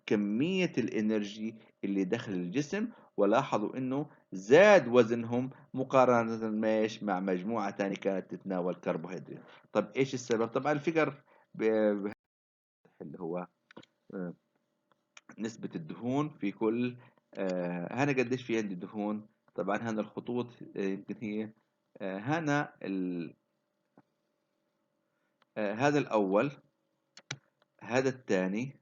كمية الانرجي اللي دخل الجسم. ولاحظوا انه زاد وزنهم مقارنة مع مجموعة تانية كانت تتناول كربوهيدرات. طب ايش السبب؟ طبعا الفكر اللي هو آه، نسبة الدهون في كل هنا قديش في عندي دهون. طبعا هنا الخطوط يمكن هي هنا هذا الأول، هذا الثاني،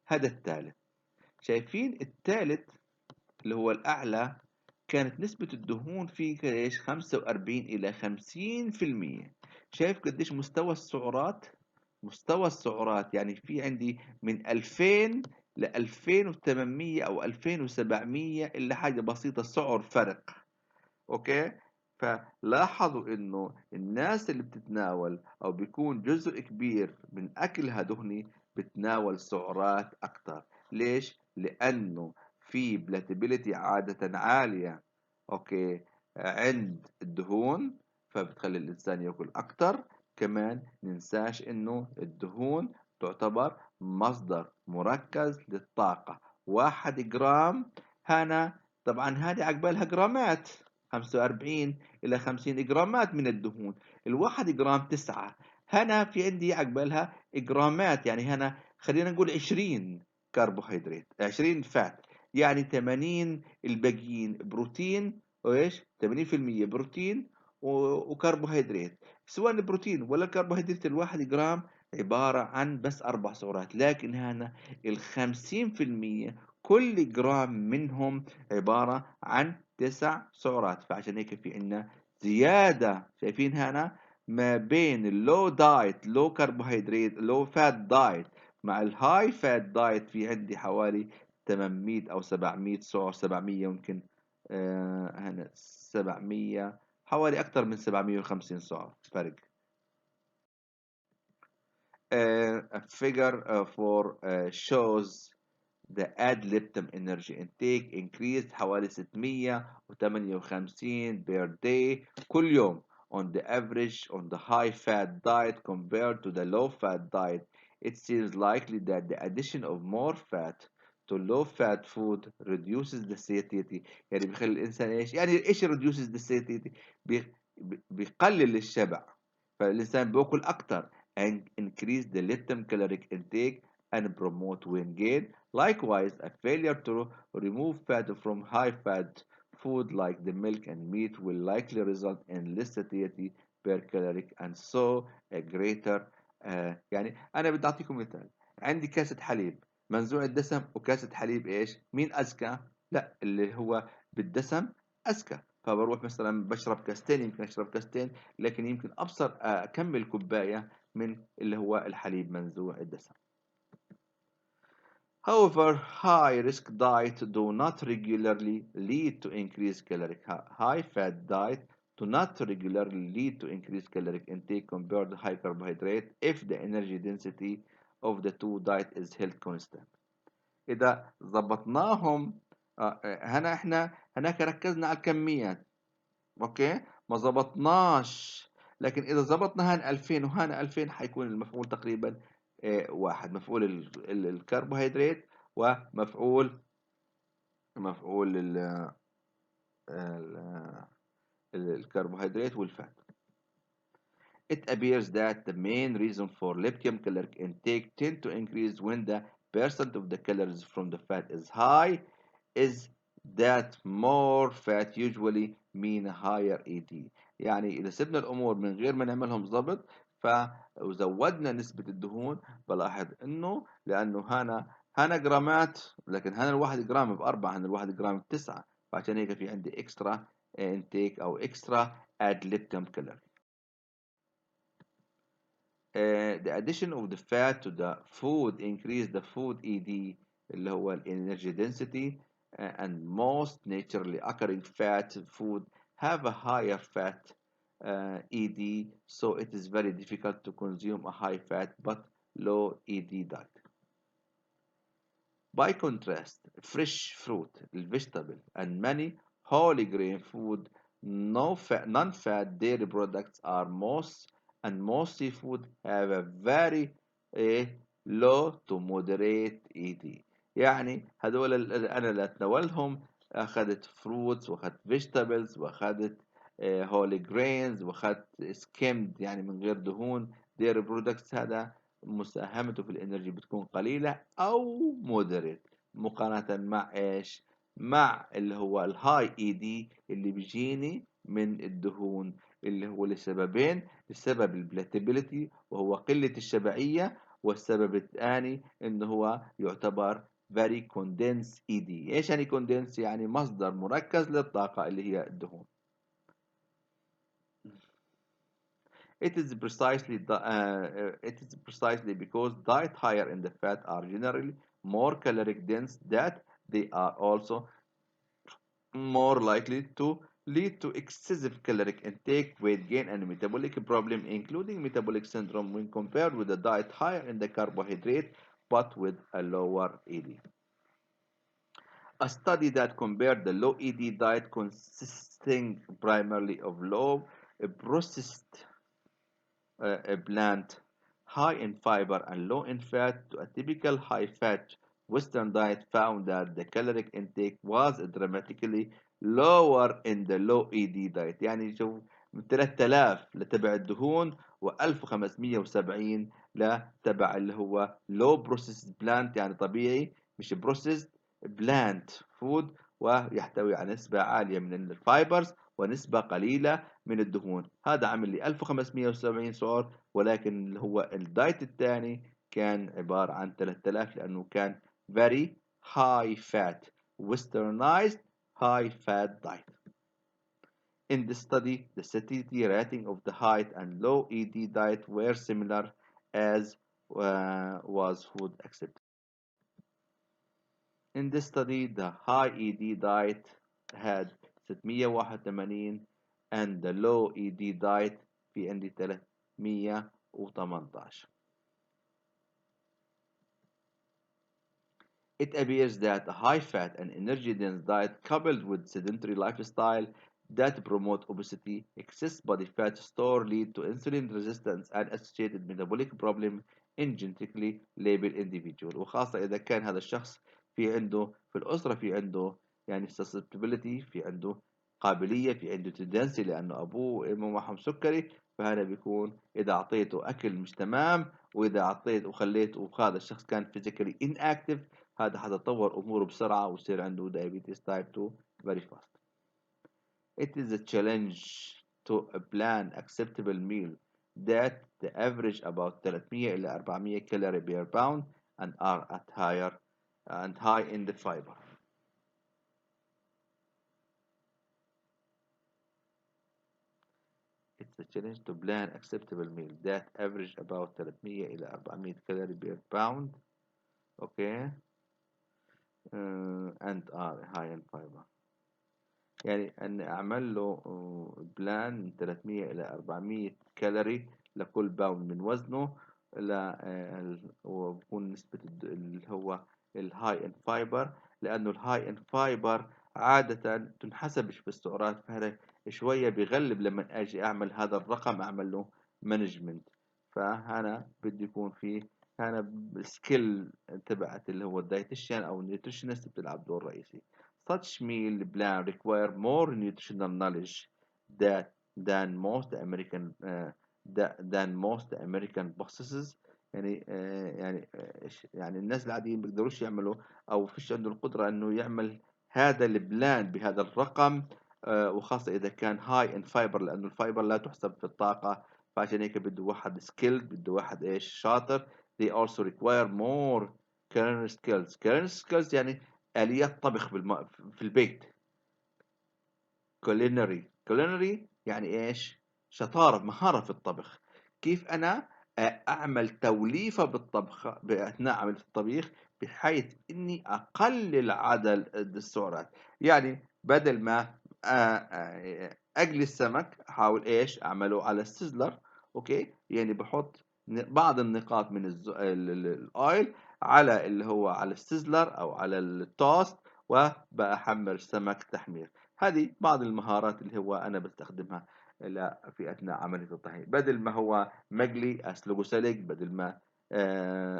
هذا الثالث. شايفين الثالث اللي هو الأعلى كانت نسبة الدهون فيه ايش؟ 45 إلى 50%. شايف قديش مستوى السعرات؟ مستوى السعرات يعني في عندي من 2000 ل 2800 أو 2700 إلا حاجة بسيطة سعر فرق. أوكي، فلاحظوا إنه الناس اللي بتتناول أو بيكون جزء كبير من أكلها دهني بتناول سعرات أكتر. ليش؟ لأنه في بلاتيبيليتي عادة عالية، أوكي، عند الدهون، فبتخلي الإنسان يأكل أكتر. كمان ننساش إنه الدهون تعتبر مصدر مركز للطاقة. 1 جرام هنا، طبعا هذه عقبالها جرامات، 45 إلى 50 جرامات من الدهون. الواحد جرام 9. هنا في عندي عقبالها جرامات، يعني هنا خلينا نقول 20 كربوهيدرات، 20 فات، يعني 80 الباقيين بروتين، وايش 80% بروتين وكربوهيدرات. سواء البروتين ولا الكربوهيدرات الواحد جرام عبارة عن بس 4 سعرات، لكن هنا ال50% كل جرام منهم عبارة عن 9 سعرات. فعشان هيك في عنا زيادة، شايفين هنا ما بين اللو دايت، لو كربوهيدرات، لو فات دايت، مع الهاي فات دايت، في عندي حوالي 800 أو 700 سعر، 700 يمكن، هنا 700، حوالي أكثر من 750 سعر فرق. A figure for shows the ad libitum energy intake increased حوالي 658 per day كل يوم on the average on the high fat diet compared to the low fat diet. It seems likely that the addition of more fat to low fat food reduces the satiety. يعني بيخلي الإنسان إيش؟ يعني إيش reduces the satiety؟ بيقلل الشبع، فالإنسان بياكل أكتر and increase the leptin caloric intake and promote weight gain. Likewise, a failure to remove fat from high-fat food like the milk and meat will likely result in less satiety per calorie and so a greater. يعني أنا بدي أعطيكم مثال. عندي كاسة حليب منزوع الدسم وكاسة حليب إيش؟ مين أذكى؟ لا، اللي هو بالدسم أذكى. فبروح مثلا بشرب كاستين، يمكن أشرب كاستين، لكن يمكن أبصر أكمل كوباية من اللي هو الحليب منزوع الدسم. However, high-risk diets do not regularly lead to increased caloric. High-fat diet do not regularly lead to increased caloric intake compared to high carbohydrate if the energy density of the two diet is held constant. إذا ضبطناهم، هنا احنا هناك ركزنا على الكميات، اوكي، ما ظبطناش. لكن اذا ظبطنا هان 2000 وهان 2000 حيكون المفعول تقريبا واحد، مفعول الكربوهيدرات ومفعول مفعول ال- الكربوهيدرات والفات. It appears that the main reason for lithium caloric intake tend to increase when the percent of the calories from the fat is high is that more fat usually mean higher ED. يعني إذا سيبنا الأمور من غير ما نعملهم ضبط فزودنا نسبة الدهون، بلاحظ إنه لأنه هنا جرامات، لكن هنا الواحد جرام بأربعة، هنا الواحد جرام بتسعة، فعشان هيك في عندي إكسترا انتيك أو إكسترا اد ليبتم كالوري. The addition of the fat to the food increase the food ED اللي هو energy density, and most naturally occurring fat food have a higher fat ED, so it is very difficult to consume a high fat but low ED diet. By contrast, fresh fruit, vegetable, and many whole grain food, no fat, non-fat dairy products are most and most seafood have a very low to moderate ED. يعني هدول انا اللي اتناولهم اخذت فروتس واخذت فيجيتابلز واخذت هولي جرينز واخذت سكيمد يعني من غير دهون ديري برودكتس، هذا مساهمته في الانرجي بتكون قليلة او مودريت مقارنة مع ايش؟ مع اللي هو الهاي اي دي اللي بيجيني من الدهون، اللي هو لسببين: السبب البلاتيبيليتي وهو قلة الشبعية، والسبب الثاني انه هو يعتبر very condensed ED. ايش يعني condensed؟ يعني مصدر مركز للطاقة اللي هي الدهون. It is precisely because diet higher in the fat are generally more caloric dense that they are also more likely to lead to excessive caloric intake, weight gain, and metabolic problem, including metabolic syndrome, when compared with a diet higher in the carbohydrate but with a lower ED. A study that compared the low ED diet consisting primarily of low processed plant, high in fiber and low in fat, to a typical high fat Western diet found that the caloric intake was dramatically lower in the low ED diet. يعني شوف، من 3000 لتبع الدهون، و1570 لتبع اللي هو low processed plant، يعني طبيعي مش processed plant food، ويحتوي على نسبة عالية من الفايبرز ونسبة قليلة من الدهون. هذا عامل لي 1570 سعر، ولكن اللي هو الدايت الثاني كان عبارة عن 3000، لأنه كان very high fat westernized high fat diet. In this study, the satiety rating of the high and low ED diet were similar as was food accepted. In this study, the high ED diet had 681 and the low ED diet في عندي 318. It appears that a high-fat and energy-dense diet coupled with sedentary lifestyle that promote obesity, excess body fat store lead to insulin resistance and associated metabolic problem in genetically labeled individual. وخاصة إذا كان هذا الشخص في الأسرة في عنده يعني susceptibility، في عنده قابلية، في عنده تندنسي، لأنه أبوه وأمه معهم سكري، فهذا بيكون إذا أعطيته أكل مش تمام، وإذا أعطيت وخليته، وهذا الشخص كان physically inactive، هذا حتطور أموره بسرعة ويصير عنده diabetes type 2 very fast. It is a challenge to a plan acceptable meal that the average about 300 إلى 400 calorie per pound and are at higher and high in the fiber. It's a challenge to plan acceptable meal that average about 300 إلى 400 calorie per pound, okay, and are high in fiber. يعني أن أعمل له بلان من 300 إلى 400 كالوري لكل باوند من وزنه، وبكون نسبة اللي هو الهاي ان فايبر، لأنه الهاي ان فايبر عادة تنحسب في السعرات، فهذا شوية بيغلب لما أجي أعمل هذا الرقم أعمل له مانجمنت. فهنا بدي يكون في هنا سكيل تبعت اللي هو الدايتيشن أو النيوتريشنست بتلعب دور رئيسي. Such meal plan require more nutritional knowledge that than most American bosses. يعني الناس العاديين بيقدروش يعملوا، او فيش عنده القدرة انه يعمل هذا البلان بهذا الرقم، وخاصة اذا كان هاي ان فايبر، لانه الفايبر لا تحسب في الطاقة، فعشان هيك بده واحد سكيلد، بده واحد ايش شاطر. they also require more culinary skills يعني آليات طبخ في البيت. culinary يعني إيش؟ شطارة، مهارة في الطبخ. كيف أنا أعمل توليفة بالطبخ أثناء عملية الطبيخ، بحيث إني أقلل عدد السعرات. يعني بدل ما أقلي السمك، أحاول إيش أعمله على السيزلر، أوكي، يعني بحط بعض النقاط من الأويل على اللي هو على السيزلر أو على التوست، وبحمر السمك تحمير. هذه بعض المهارات اللي هو أنا بستخدمها في أثناء عملية الطهي. بدل ما هو مقلي أسلقه سلق، بدل ما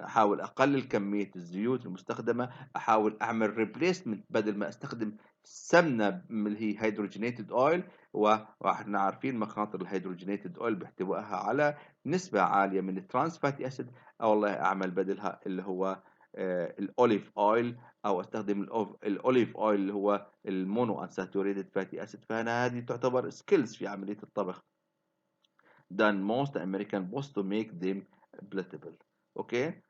أحاول أقلل كمية الزيوت المستخدمة، أحاول أعمل ريبليسمنت، بدل ما أستخدم سمنة اللي هي هيدروجينيتد أويل، وإحنا عارفين مخاطر الهيدروجينيتد أويل باحتوائها على نسبة عالية من الترانس فاتي أسيد، أو والله أعمل بدلها اللي هو الأوليف أويل، او استخدم الاوليف اويل اللي هو المونو انساتوريتد فاتي اسيد. فهنا هذه تعتبر سكيلز في عمليه الطبخ than most American boss to make them palatable. اوكي،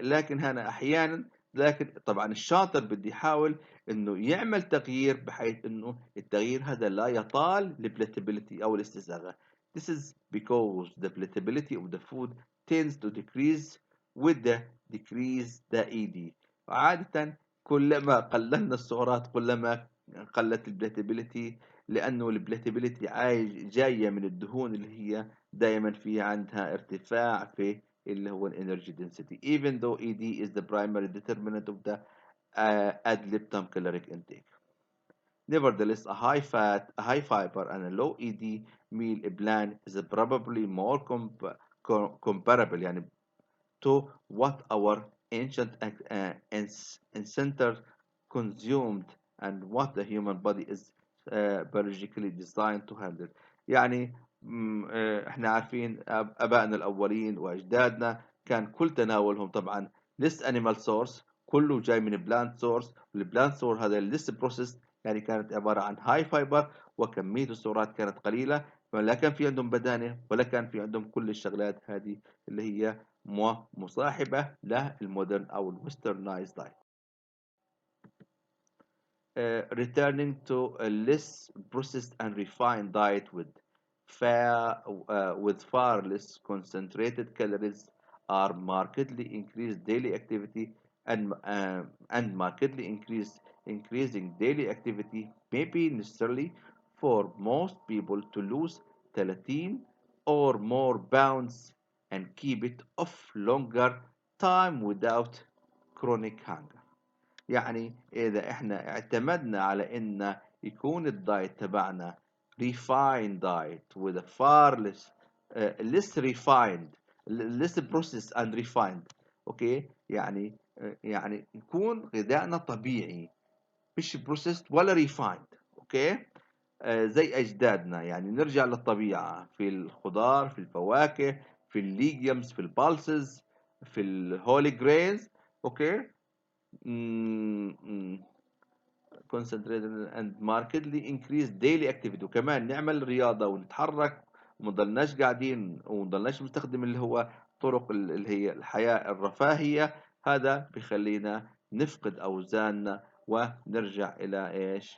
لكن هنا احيانا، لكن طبعا الشاطر بدي يحاول انه يعمل تغيير بحيث انه التغيير هذا لا يطال البلاتابيلتي او الاستساغه. This is because the palatability of the food tends to decrease with the decrease the ED. عادة كلما قللنا السعرات كلما قلت البلاتابيلتي، لأنه البلاتابيلتي جاية من الدهون اللي هي دائما في عندها ارتفاع في اللي هو الانرجي density even though ED is the primary determinant of the ad libitum caloric intake. Nevertheless, a high fiber, and a low ED meal plan is probably more comparable يعني to what our ancient ancestors consumed and what the human body is biologically designed to handle. يعني احنا عارفين ابائنا الاولين واجدادنا كان كل تناولهم طبعا less animal source، كله جاي من plant source، والبلانت سورس هذا less processed، يعني كانت عباره عن هاي فايبر وكميه السعرات كانت قليله، فلا كان في عندهم بدانه ولا كان في عندهم كل الشغلات هذه اللي هي مصاحبه للمودرن او الويسترنايزد دايت. Returning to a less processed and refined diet with far less concentrated calories are markedly increased daily activity and markedly increasing daily activity may be necessary for most people to lose 13 or more pounds and keep it off longer time without chronic hunger. يعني إذا إحنا اعتمدنا على إن يكون الدايت تبعنا refined diet with a far less refined less processed and refined، أوكي، يعني يعني يكون غذائنا طبيعي مش processed ولا refined، أوكي، زي أجدادنا، يعني نرجع للطبيعة في الخضار في الفواكه في الليجيومز في البالسز في الهولي جرينز، أوكي. concentrated and markedly increase daily activity، وكمان نعمل رياضة ونتحرك وما نضلناش قاعدين وما نضلناش مستخدم اللي هو طرق اللي هي الحياة الرفاهية، هذا بيخلينا نفقد أوزاننا ونرجع إلى إيش؟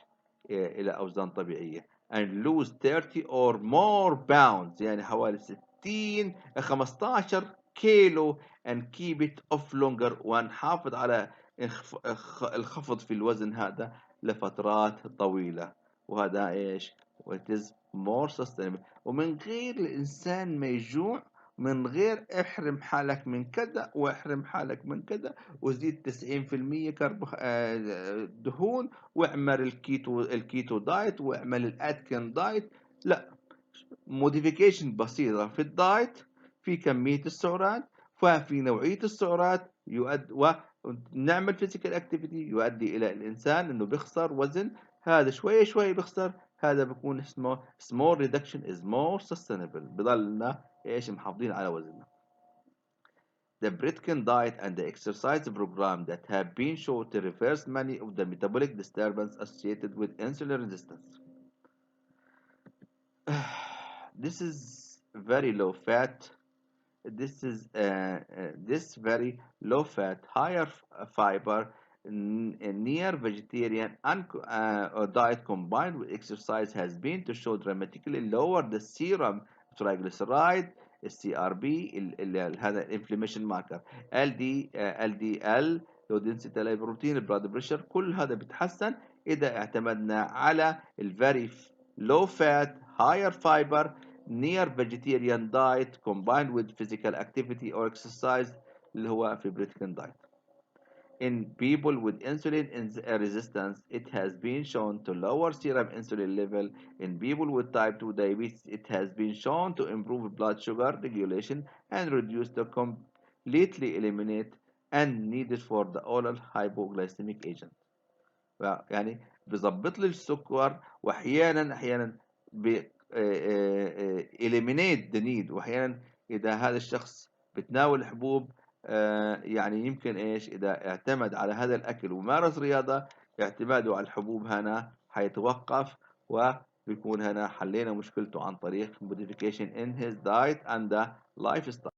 إلى أوزان طبيعية and lose 30 or more pounds، يعني حوالي 60 15 كيلو and keep it off longer، ونحافظ على الخفض في الوزن هذا لفترات طويلة، وهذا إيش؟ it is more sustainable، ومن غير الإنسان ما يجوع، من غير احرم حالك من كذا واحرم حالك من كذا وزيد 90% دهون، واعمل الكيتو دايت واعمل الاتكن دايت. لا، موديفيكيشن بسيطة في الدايت، في كمية السعرات وفي نوعية السعرات ونعمل فيزيكال اكتيفيتي يؤدي إلى الإنسان إنه بيخسر وزن، هذا شوي شوي بيخسر، هذا بيكون اسمه small reduction is more sustainable، بضلنا إيش محافظين على وزننا. The Britkin diet and the exercise program that have been shown to reverse many of the metabolic disturbance associated with insulin resistance. This is very low fat. This very low fat, higher fiber, near vegetarian diet combined with exercise has been to show dramatically lower the serum triglyceride CRB هذا الانفلاميشن ماركر LDL لو density lipoprotein blood pressure، كل هذا بيتحسن إذا اعتمدنا على very low fat higher fiber near vegetarian diet combined with physical activity or exercise اللي هو في Britkin diet. In people with insulin resistance, it has been shown to lower serum insulin level. In people with type 2 diabetes, it has been shown to improve blood sugar regulation and reduce the completely eliminate and needed for the oral hypoglycemic agent. يعني بظبط لي السكر، واحيانا eliminate the need، واحيانا اذا هذا الشخص بتناول حبوب يعني يمكن ايش اذا اعتمد على هذا الاكل ومارس رياضه، اعتماده على الحبوب هنا حيتوقف، وبيكون هنا حلينا مشكلته عن طريق modification in his diet and the lifestyle.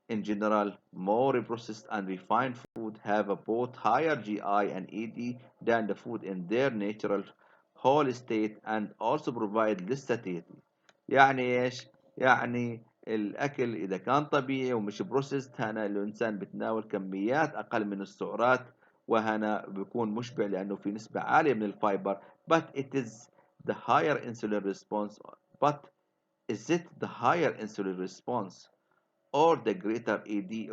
In general, more processed and refined food have a both higher GI and ED than the food in their natural whole state and also provide less satiety. يعني ايش؟ يعني الأكل إذا كان طبيعي ومش بروسيسد، هنا الإنسان بتناول كميات أقل من السعرات، وهنا بيكون مشبع لأنه في نسبة عالية من الفايبر. But it is the higher insulin response. But is it the higher insulin response or the greater ED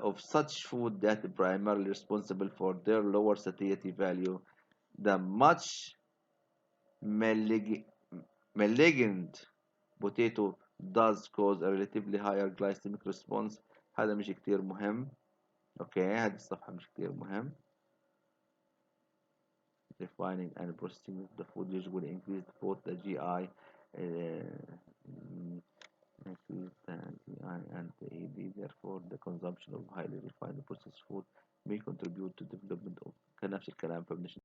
of such food that primarily responsible for their lower satiety value? The much malignant potato does cause a relatively higher glycemic response. هذا مش كتير مهم. اوكي، هذه الصفحة مش كتير مهم. refining and processing of the food usually increase both the GI, increase the GI and the AD. Therefore, the consumption of highly refined processed food may contribute to development of كان نفس الكلام فبنش